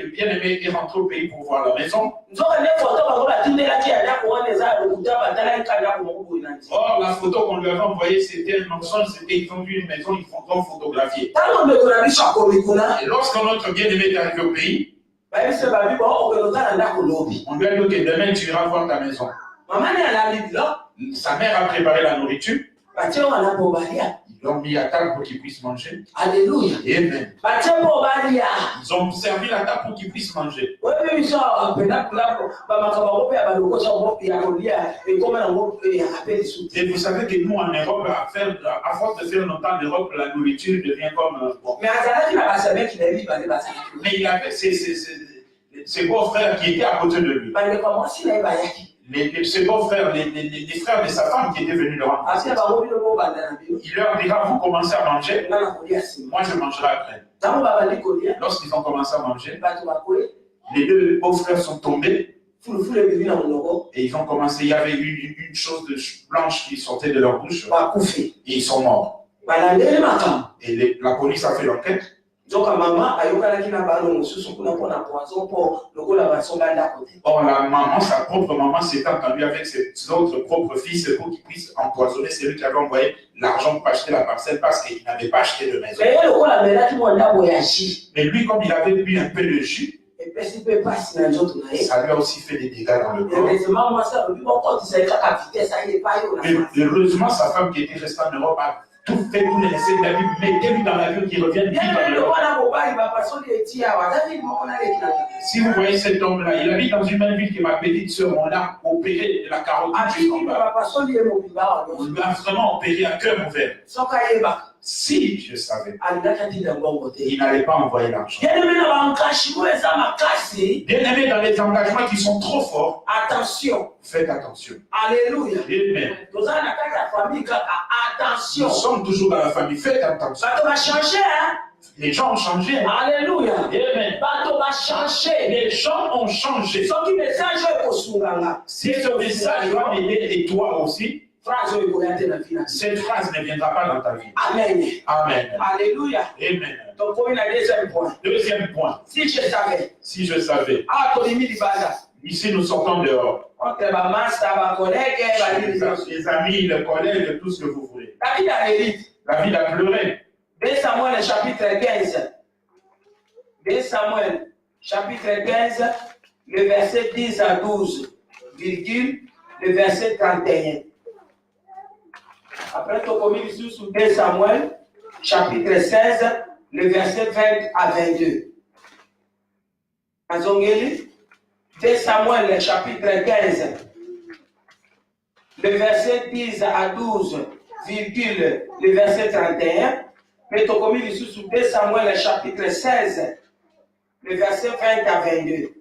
le bien-aimé est rentré au pays pour voir la maison. Or, la photo qu'on lui avait envoyée, c'était un mensonge. Ils ont vu une maison, ils ont photographié. Et lorsque notre bien-aimé est arrivé au pays, on lui a dit que demain tu iras voir ta maison. Sa mère a préparé la nourriture. Ils l'ont mis à table pour qu'il puisse manger. Alléluia. Amen. Ils ont servi la table pour qu'il puisse manger. Et vous savez que nous en Europe, à force de faire longtemps en Europe, la nourriture devient comme bon. Mais il avait ses beaux-frères qui étaient à côté de lui. Ses beaux-frères, les frères de sa femme qui étaient venus le rendre visite. Il leur dira, vous commencez à manger, moi je mangerai après. Lorsqu'ils ont commencé à manger, les deux beaux-frères sont tombés. Et ils ont commencé, il y avait une chose blanche qui sortait de leur bouche. Et ils sont morts. Et la police a fait l'enquête. Or, la maman, sa propre maman, s'est entendue avec ses autres propres fils pour qu'ils puissent empoisonner celui qui avait envoyé l'argent pour acheter la parcelle parce qu'il n'avait pas acheté de maison. Mais lui, comme il avait bu un peu de jus, ça lui a aussi fait des dégâts dans le corps. Mais heureusement, sa femme qui était restée en Europe a tout fait pour le laisser David, mettez-lui dans l'avion qui revient vite en Europe. Si vous voyez cet homme-là, il habite dans une même ville que ma petite sœur, on l'a opéré de la carotide jusqu'en bas. On l'a vraiment opéré à cœur ouvert. Si je savais, il n'allait pas envoyer l'argent. Bien aimé dans les engagements qui sont trop forts, attention. Faites attention. Alléluia. Amen. Attention. Nous sommes toujours dans la famille. Faites attention. Ça va changer, hein? Les gens ont changé. Alléluia. Amen. Bateau va changer. Les gens ont changé. Si ce message va m'aider et toi aussi, cette phrase ne viendra pas dans ta vie. Amen. Amen. Alléluia. Amen. Donc, deuxième point. Deuxième point. Si je savais. Si je savais. Ici, nous sortons dehors. Les amis, les collègues, tout ce que vous voulez. David a pleuré. 2 Samuel chapitre 15. 2 Samuel chapitre 15, le verset 10 à 12, virgule, le verset 31. Après, tu as commis sur 2 Samuel chapitre 16, le verset 20 à 22. Azongeli, 2 Samuel chapitre 15, le verset 10 à 12, virgule, le verset 31. Mais tu as commis sur 2 Samuel chapitre 16, le verset 20 à 22.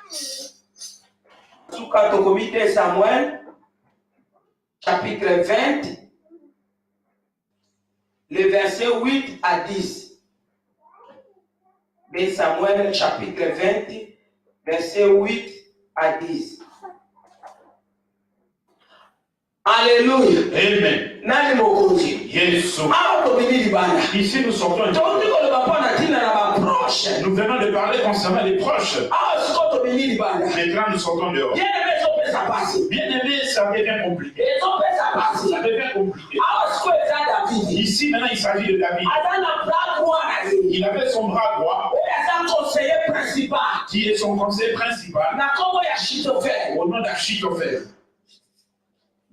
Sous quand tu as commis 2 Samuel chapitre 20, le verset 8 à 10. 2 Samuel chapitre 20, verset 8 à 10. Alléluia. Amen. Nani mokozi. Yesu. Ici nous sortons. Nous venons de parler concernant les proches. Maintenant nous sortons dehors. Bien aimé, ça devient compliqué. Ça devient compliqué. Ici maintenant il s'agit de David. Il avait son bras droit. Qui est son conseiller principal. Au nom d'Achitophel.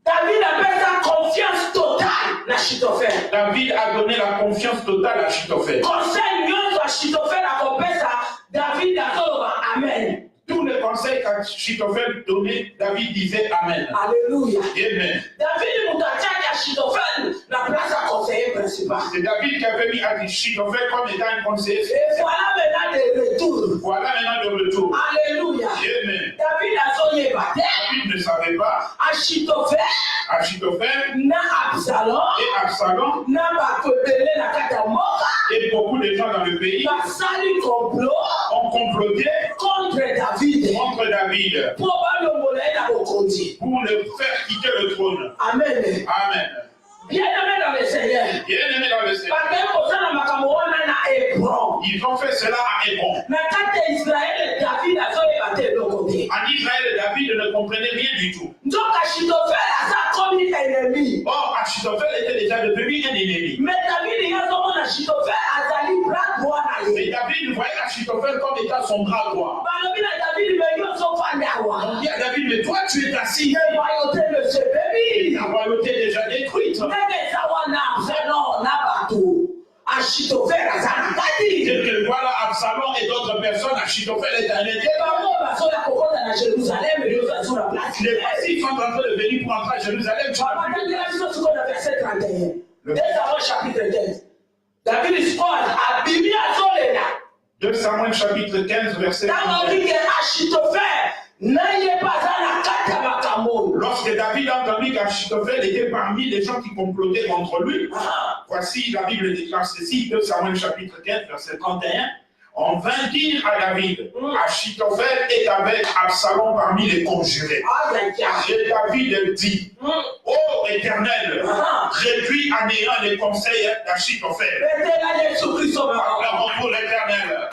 David appelle sa confiance totale l'Achitophel. David a donné la confiance totale à Achitophel. Conseil mieux Achitophel a compris ça. David a dit Amen. Tous les conseils qu'Achitophel donnait, David disait Amen. Alléluia. Amen. David m'a dit Achitophel la place à conseiller principal. C'est David qui avait mis Achitophel comme étant un conseiller. Et voilà maintenant le retour. Voilà maintenant le retour. Alléluia. Amen. David a sonné David ne savait pas. Achitophel Achitophel Absalom et Absalom et beaucoup de gens dans le pays ont comploté contre David pour le faire quitter le trône. Amen. Amen. Bien-aimé dans le Seigneur. Bien-aimé dans le Seigneur. Ils ont fait cela à Hébron. En Israël, David ne comprenait rien du tout. Or, Achitophel était déjà devenu un ennemi. Mais David voyait Achitophel comme étant son bras droit. On dit à David, mais toi tu es assis. La royauté est déjà détruite. Voilà Absalom et d'autres personnes, Achitophel est allé. Les passifs sont en train de venir pour entrer à Jérusalem. Chapitre 15. David 2 Samuel chapitre 15 verset 1. Lorsque David a entendu qu'Achitophel était parmi les gens qui complotaient contre lui, voici la Bible déclare ceci, 2 Samuel chapitre 15 verset 31. On vint dire à David, Achitophel est avec Absalom parmi les conjurés. Et David dit, ô Éternel, réduis à néant les conseils d'Achitophel. Acclamons pour l'Éternel.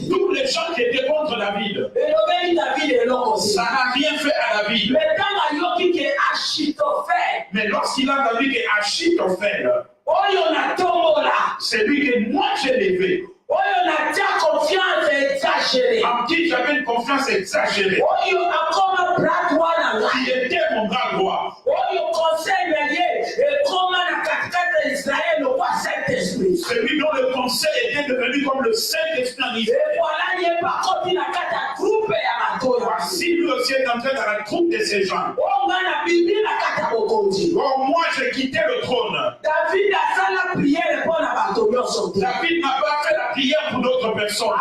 Tous les gens qui étaient contre David, ça n'a rien fait à David. Mais lorsqu'il a entendu que Achitophel, c'est lui que moi j'ai élevé, en qui j'avais une confiance exagérée, il était mon bras droit. Celui dont le conseil était devenu comme le Saint-Esprit en Israël. Voici lui aussi est entré dans la troupe de ces gens. Oh, moi j'ai quitté le trône. David n'a pas fait la prière pour d'autres personnes. Oh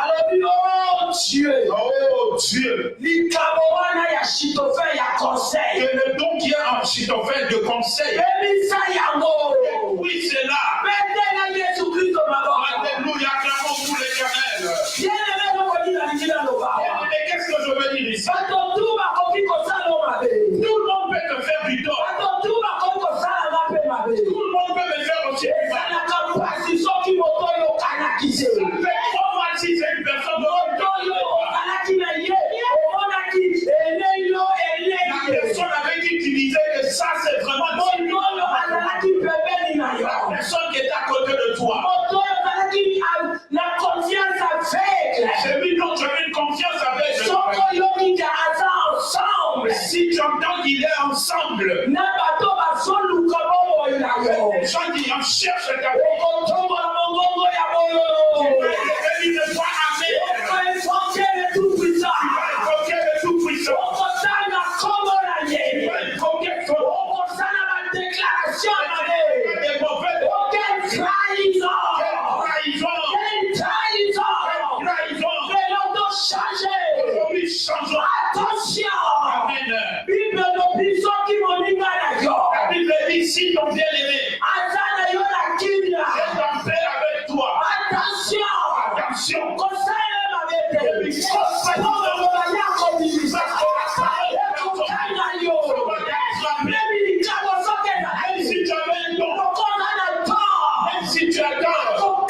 Dieu, que le don qui est en Achitophel de conseil, oui c'est là. Alléluia, clamons pour l'Éternel. Mais qu'est-ce que je veux dire ici? Tout le monde peut te faire du tort. Tout le monde peut me faire aussi du mal. Si c'est une personne la personne avec qui tu disais que ça c'est vraiment la personne qui est à côté de toi. Celui dont tu as une confiance avec. Si tu entends qu'il est ensemble, les gens qui en cherchent ta vie, il ne voit jamais. Il va invoquer le Tout-Puissant. Il va invoquer son nom. Des mauvais trahison. Aujourd'hui, changeons. Attention! Amen. La Bible dit si ton bien-aimé est en paix avec toi. Attention. Même si tu avais un don, même si tu as tort,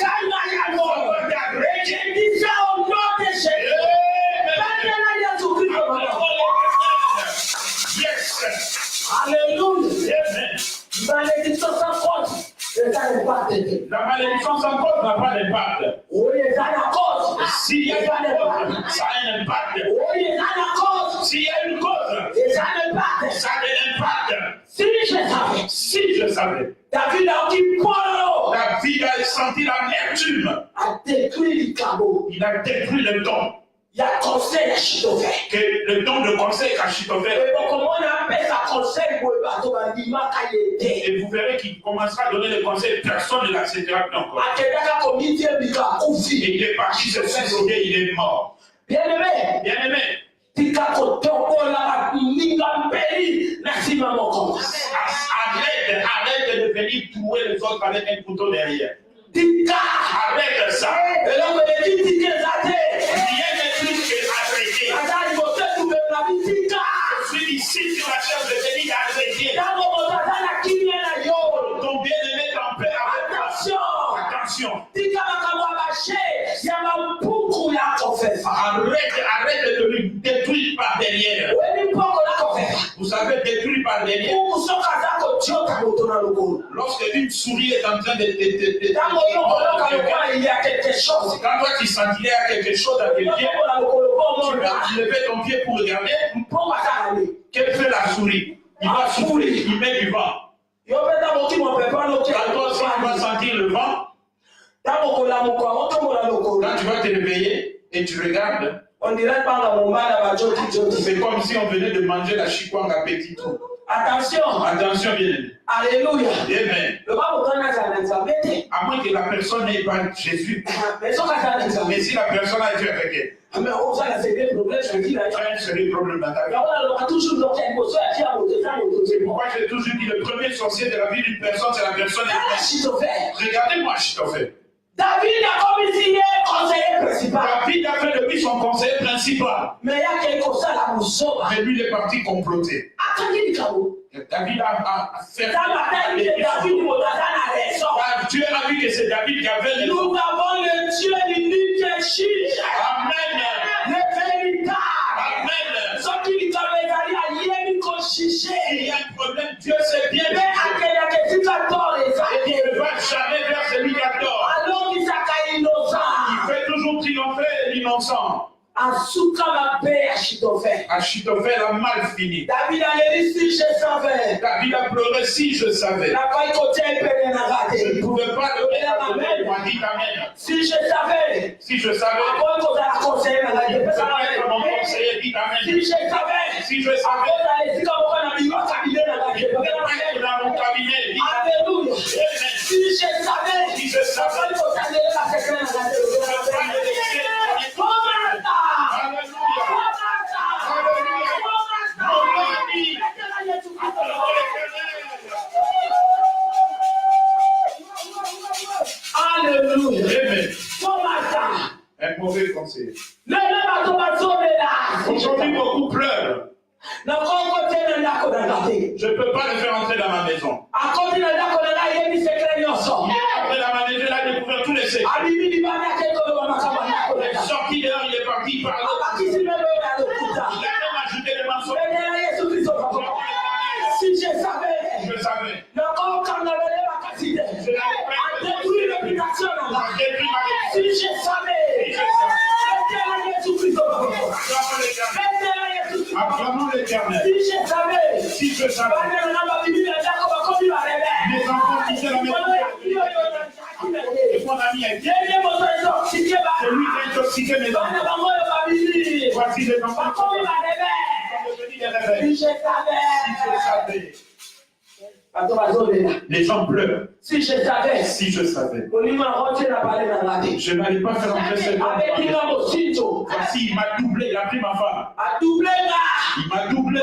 Alléluia. Amen. Malédiction sans cause. La malédiction sans cause n'a pas d'impact. S'il y a une cause, ça a un impact. S'il y a une cause, ça a un impact. Si je savais. David a senti l'amertume. Il a détruit le don. Il y a conseil d'Achitophel. Que le don de conseil d'Achitophel. Et vous verrez qu'il commencera à donner les conseils. Personne ne l'acceptera plus encore. Et il est parti se suicider, il est mort. Bien-aimé. Arrête de venir tuer les autres avec un couteau derrière. Arrête ça. Je suis ici sur la terre de venir arrêter. Ton bien-aimé t'en paix avec toi. Attention. Arrête de lui détruire par derrière. Vous savez, détruire par derrière. Lorsque une souris est en train de il y a quelque chose. quand toi tu sens qu'il y a quelque chose à tes pieds, tu vas lever ton pied pour regarder. Que fait la souris? Il va souffler, il met du vent. Quand toi aussi tu vas sentir le vent, quand tu vas te réveiller et tu regardes, on dirait pas dans mon mal à c'est comme si on venait de manger la chikwanga petit trou. Attention. Attention bien aimé. Alléluia. Amen. Le Bible donne un examen. À moins que la personne n'ait pas Jésus. Mais si la personne a Dieu avec elle. Mais on ça c'est des problèmes, je dis là. C'est des problèmes dans ta vie. On a toujours l'autre émotion qui a monté ça. C'est pourquoi j'ai toujours dit le premier sorcier de la vie d'une personne, c'est la personne. Regardez-moi, Achitophel. David a comme ici conseiller principal. David a fait de lui son conseiller principal. Mais il y a quelque chose à la mousson. Mais lui, il est parti comploter. David a fait. Dieu a vu que c'est David qui avait les. Nous avons le Dieu unique qui juge. Amen. Le véritable. Amen. Ce qui lui avait allé à Yémi qu'on jugeait. Il y a un problème, Dieu sait bien. Mais à quel a que tu t'attends les et il ne va jamais vers celui qui adore. Alors il s'accueille innocent. Il fait toujours triompher l'innocent. Achitophel a mal fini. David a dit si je savais. David a pleuré si je savais. Je ne pouvais pas le faire. Si je savais. Si je savais. Mon conseiller dit amen. Si je savais. Si je savais. Dans mon cabinet. Alléluia. Si je savais. Si je savais. Alléluia. Amen. Alléluia. Un mauvais conseiller. Aujourd'hui, beaucoup pleurent. Je ne peux pas le faire entrer dans ma maison. Après la maison, il a découvert tous les secrets. Il est sorti dehors, il est parti par là. Il a même ajouté des mensonges. Si je savais. Je savais. Si je savais. Acclamons l'Éternel. Si je savais. Si je savais. Mes enfants qui étaient la maison. Et mon ami est bien. C'est lui qui a intoxiqué mes enfants. Voici les enfants. Si je savais. Les gens pleurent. Si je savais. Si je savais. Je n'allais pas faire entrer cet homme. Voici, il m'a doublé, il a pris ma femme. Il m'a doublé.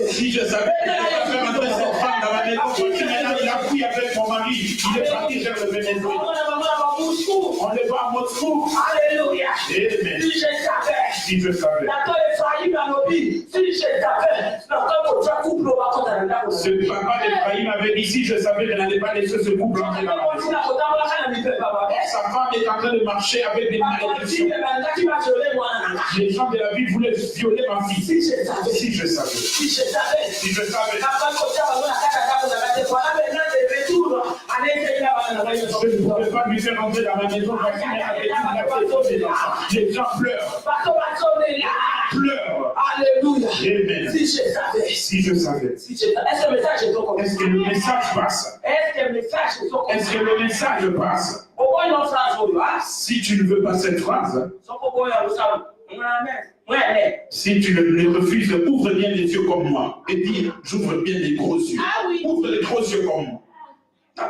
Si je savais qu'il allait faire entrer cette femme dans la maison, il a fui avec mon mari. Il est parti vers le Venezuela. On les voit à Moscou. Alléluia. Amen. Si je savais. Si je savais. Ce papa d'Ephraïm avait dit si je savais, je n'allais pas laisser ce couple entrer dans la maison. Sa femme est en train de marcher avec des malédictions. Les gens de la ville voulaient violer ma fille. Si je savais. Si je savais. Si je savais. Je ne pouvais pas lui faire entrer dans ma maison parce qu'il avait dit les gens pleurent. Pleurent. Alléluia. Amen. Si je savais. Si je savais. Est-ce que le message est encore? Est-ce que le message passe? Est-ce que le message est encore? Est-ce que le message passe? Si tu ne veux pas cette phrase, si tu le refuses, ouvre bien les yeux comme moi et dis j'ouvre bien les gros yeux. Ouvre les gros yeux comme moi. Dans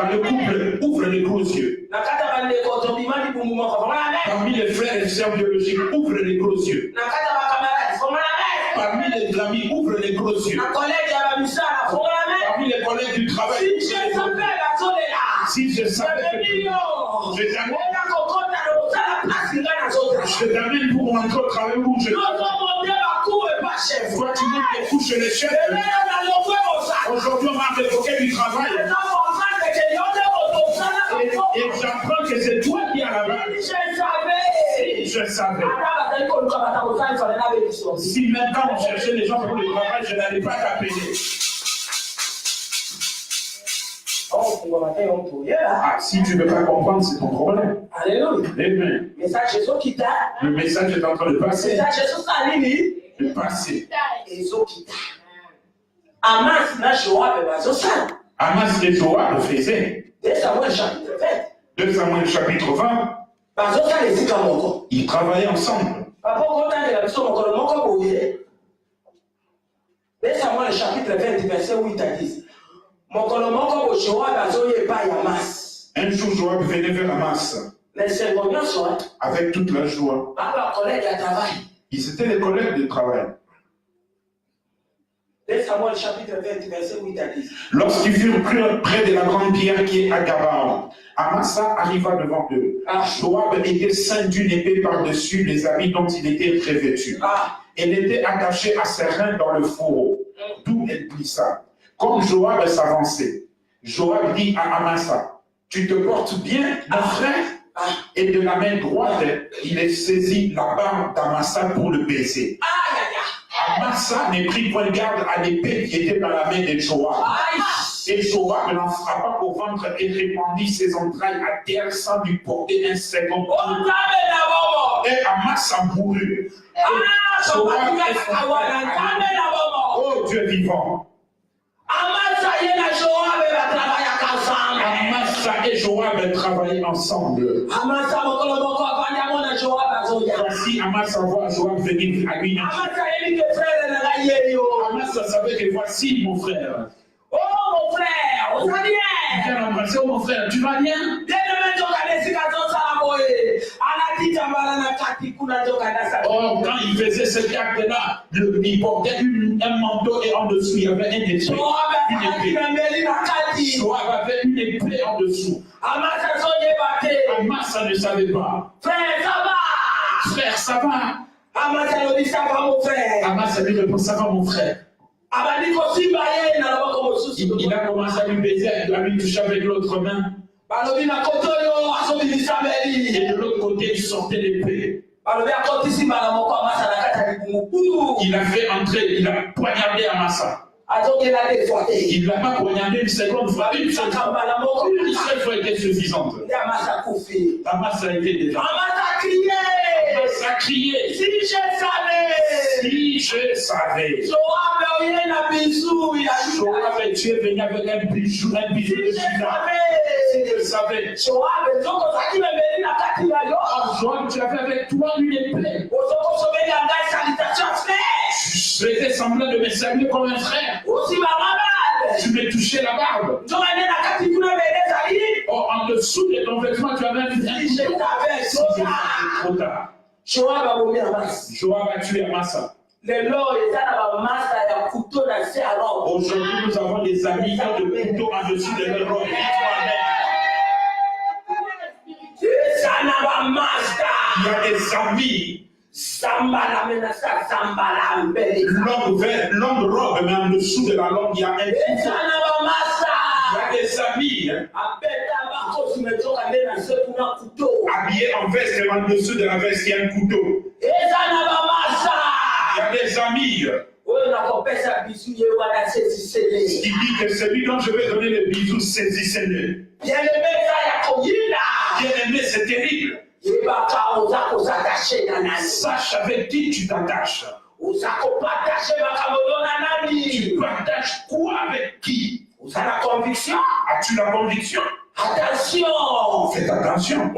le couple, ouvre les gros yeux. Parmi les frères et sœurs biologiques, ouvre les gros yeux. Parmi les amis, ouvre les gros yeux. Parmi les collègues du travail, si je savais, je t'amène pour rentrer au travail où je toi, tu montes les couches chez les chefs. Aujourd'hui, on m'a révoqué du travail. Et j'apprends que c'est toi qui as la main. Je savais. Si maintenant on cherchait les gens pour le travail, je n'allais pas t'appeler. Ah, si tu ne veux pas comprendre, c'est ton problème. Alléluia. Amen. Le message est en train de passer. De passer. Amas et Joab le faisaient. 2 Samuel chapitre 20. Ils travaillaient ensemble. Laissez-moi le chapitre 20, verset 8 à 10. Un jour, Joab venait vers Amas avec toute la joie. Ils étaient les collègues de travail. Laissez-moi le chapitre 20, verset 8 à 10. Lorsqu'ils furent près de la grande pierre qui est à Gabaon, Amasa arriva devant eux. Joab était ceint d'une épée par-dessus les habits dont il était revêtu. Elle était attachée à ses reins dans le fourreau, d'où elle glissa. Comme Joab s'avançait, Joab dit à Amasa, « Tu te portes bien, mon frère ?» Et de la main droite, il a saisi la barbe d'Amasa pour le baiser. Amasa ne prit point garde à l'épée qui était dans la main de Joab. Et Joab l'en frappa au ventre et répandit ses entrailles à terre sans lui porter un second coup. Et Amasa mourut. Oh Dieu vivant. Amasa et Joab travaillaient ensemble. Voici Amasa voit Joab venir à lui. Amasa savait que voici mon frère. Oh mon frère, on va bien. Il vient l'embrasser, oh mon frère, tu vas bien? Oh, quand il faisait cet acte-là, il portait un manteau et en dessous, il y avait un épée. Joab avait une épée en dessous. Amasa ne savait pas. Frère, ça va. Frère, ça va. Amasa dit ça va mon frère. Amasa lui répond, ça va mon frère. Il a commencé à lui baiser, à lui toucher avec l'autre main. Et de l'autre côté, il sortait l'épée. Il a fait entrer, il a poignardé Amasa. Il ne l'a pas poignardé une seconde fois. Une seule fois était suffisante. Amasa a été déjà. Amasa a crié. Si je savais. Joab, tu es venu avec un bijou de Juda. Si je savais. Joab, tu avais avec toi une épée. Je faisais semblant de me saluer comme un frère. Tu me touchais la barbe. Oh, en dessous de ton vêtement, tu avais un couteau. Trop tard. Joab a tué Amasa. Aujourd'hui, nous avons des amis qui ont de couteaux en dessous de leur robe. Il y a des amis. Longue robe, mais en dessous de la longue, il y a un couteau. Il y a des amis habillés en veste, mais en dessous de la veste, il y a un couteau. Il y a des amis qui dit que celui dont je vais donner le bisou, saisissez-le. Bien-aimé, c'est terrible. Sache avec qui tu t'attaches. Tu partages quoi avec qui? As-tu la conviction? Attention! Faites attention.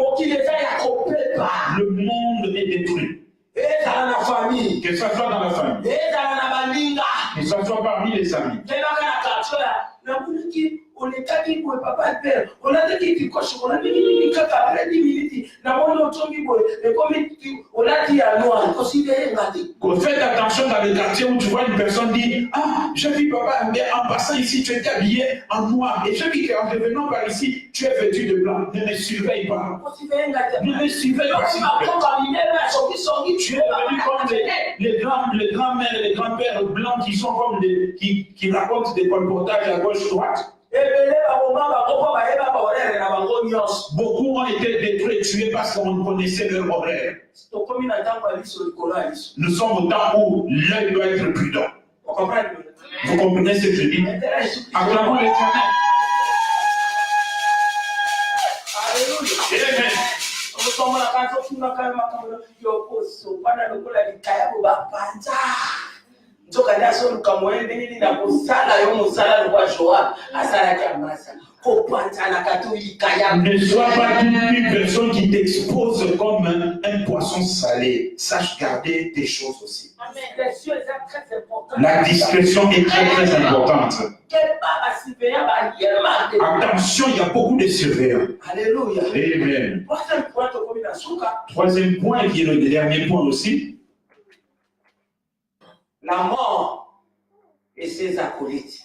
Le monde est détruit. Que ce soit dans la famille, que ce soit parmi les amis. Faites attention dans les quartiers où tu vois une personne dire, ah, j'ai vu papa, mais en passant ici, tu étais habillé en noir. Et j'ai vu qu'en revenant par ici, tu es vêtu de blanc. Ne me surveille pas. Ne me surveille pas. Tu es venu comme les grands-mères et les grands-pères blancs qui sont comme qui racontent des colportages à gauche-droite. Beaucoup ont été détruits, tués parce qu'on connaissait leur horaire. Nous sommes au temps où l'œil doit être prudent. Vous comprenez ce que je dis? Acclamons l'Éternel. Amen. Ne sois pas une personne qui t'expose comme un poisson salé. Sache garder tes choses aussi. La discrétion est très très importante. Attention, il y a beaucoup de surveillants. Alléluia. Amen. Troisième point, qui est le dernier point aussi. La mort et ses acolytes.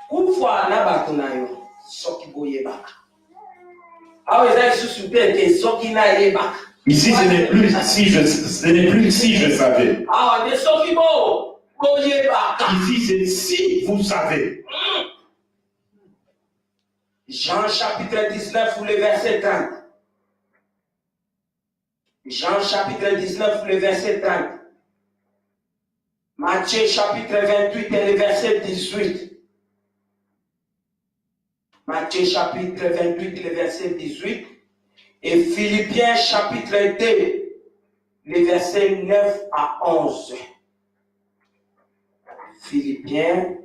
Pourquoi na bato na yo soki boyebaka? Ah oui, ça se soupçonne que soki na yebaka. Ici, ce n'est plus si je savais. Ah, de soki boyebaka. Ici, c'est si vous savez. Jean chapitre 19, le verset 30. Jean chapitre 19, le verset 30. Matthieu chapitre 28 et le verset 18. Matthieu chapitre 28, le verset 18. Et Philippiens chapitre 2, le verset 9 à 11. Philippiens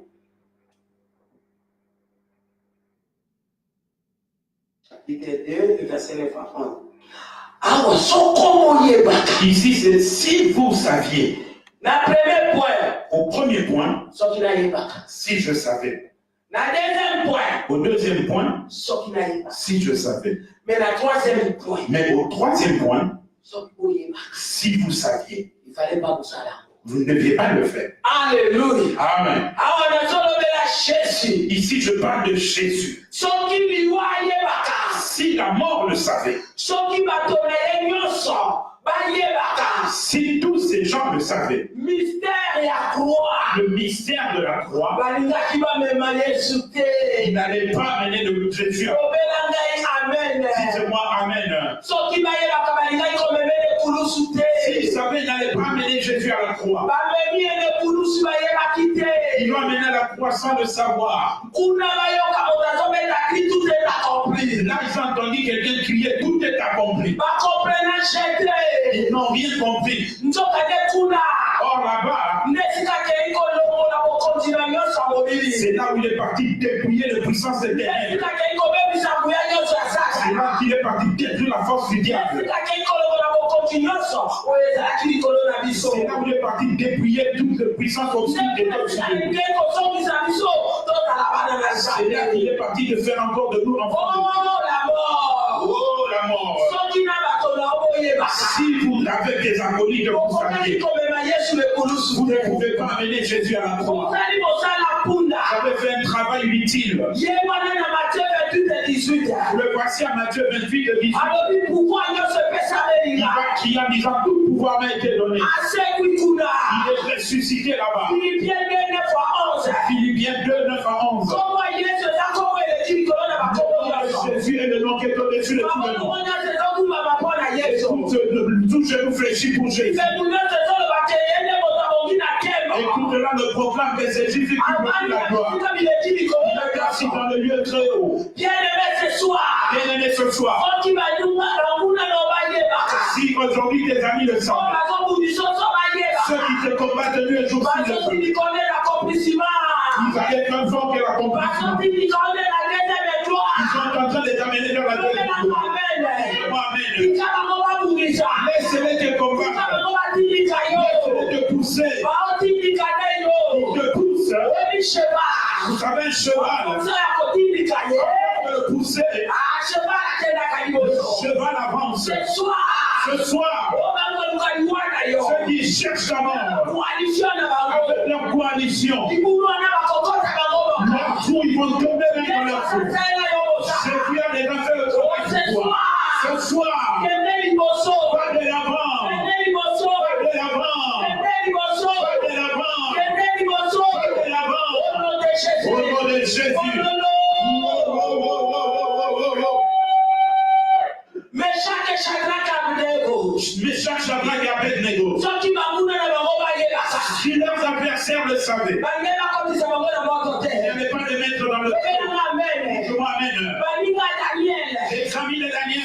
chapitre 2, le verset 9 à 11. Ah, ici, c'est si vous saviez. La premier point. Au premier point, si je savais. La deuxième point. Au deuxième point, si je savais. Mais la troisième point. Mais au troisième point, si vous saviez. Il ne fallait pas vous savoir. Vous ne deviez pas le faire. Alléluia. Amen. Ici, je parle de Jésus. Si la mort le savait. Si tous ces gens le savaient. Le mystère de la croix. Il n'allait pas amener de Jésus. Dites-moi Amen. S'il savait, il n'allait pas amener Jésus à la croix. Il doit amener à la croix sans le savoir. Là, ils ont entendu quelqu'un crier, tout est accompli. Ils n'ont rien compris. Or là-bas, c'est là où il est parti dépouiller les puissances éternelles. C'est là qu'il est parti détruire la force du diable. C'est là où il est parti dépouiller toutes les puissances obscures de notre Dieu. C'est là qu'il est parti de faire encore de nous enfants. Oh la mort. Si vous avez des acolytes, vous saviez. Vous ne pouvez pas amener Jésus à la croix. J'avais fait un travail utile. Le voici à Matthieu 28 et 18. Il va crier en disant tout pouvoir m'a été donné. Il est ressuscité là-bas. Philippiens 2, 9 à 11. Jésus est le nom qui est au-dessus de tout le nom. Tout genou fléchit pour Jésus. Écoute-là, le proclame que c'est Jésus qui glorifie la gloire. Il est assis dans le lieu très haut. Bien-aimé ce soir. Si aujourd'hui tes amis le savent, ceux qui te combattent nuit et jour, ils allaient être fort que l'accomplissement. Ils sont en train de t'amener vers la deuxième gloire. Amen. Laisse-les te combattre. Laisse-les te pousser. Ils te poussent. Vous savez, un cheval, on peut le pousser. Le cheval avance. Ce soir, ceux qui cherchent la mort, avec leur coalition, leur fou, ils vont tomber même dans leur fou. Jésus a déjà fait le travail pour toi. Ce soir, pas de l'avant. Au nom de Jésus. Méchant Shadrach et Abednego. Si leurs adversaires le savaient, il n'y avait pas de maître dans le pays. Je m'amène. Examine Daniel.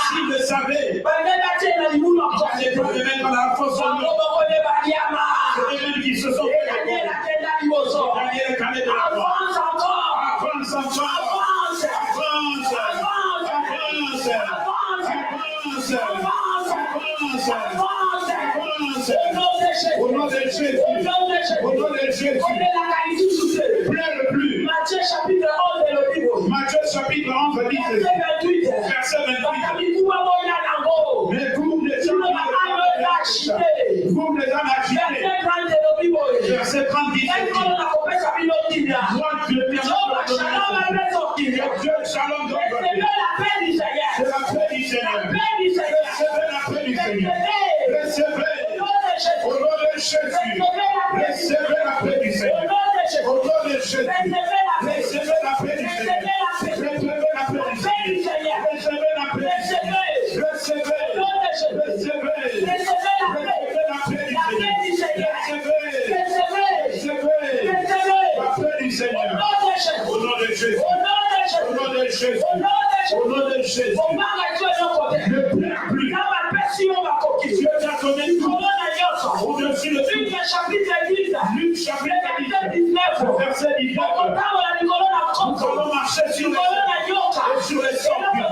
S'il le savait, il n'y avait pas de maître dans la fosse. C'est les mêmes qui se sont fait. Daniel est calé de la mort. Avance encore. Au nom de Jésus. Au nom de Jésus. Pleure plus. Matthieu chapitre 11 de la Bible. Matthieu chapitre 11 dit ceci. Verset 28. Mais vous les gens agités. Vous les âmes agitées. Verset 30 dit ceci. Moi, je Dieu, shalom dans votre vie. C'est la paix du Seigneur. Recevez la paix du Seigneur. Recevez. Au nom de Jésus. Recevez la paix du Seigneur. Au nom de Jésus. Recevez la paix du Seigneur. Recevez la paix du Seigneur. Recevez la paix du Seigneur. Recevez. Recevez. Recevez la paix du Seigneur. Recevez. La paix du Seigneur. Au nom de Jésus. Au nom de Jésus. Au nom de Jésus. Ne pleure plus. Dieu t'a donné tout. Au-dessus de tout. Luc chapitre 19, verset 19. Nous allons marcher sur les scorpions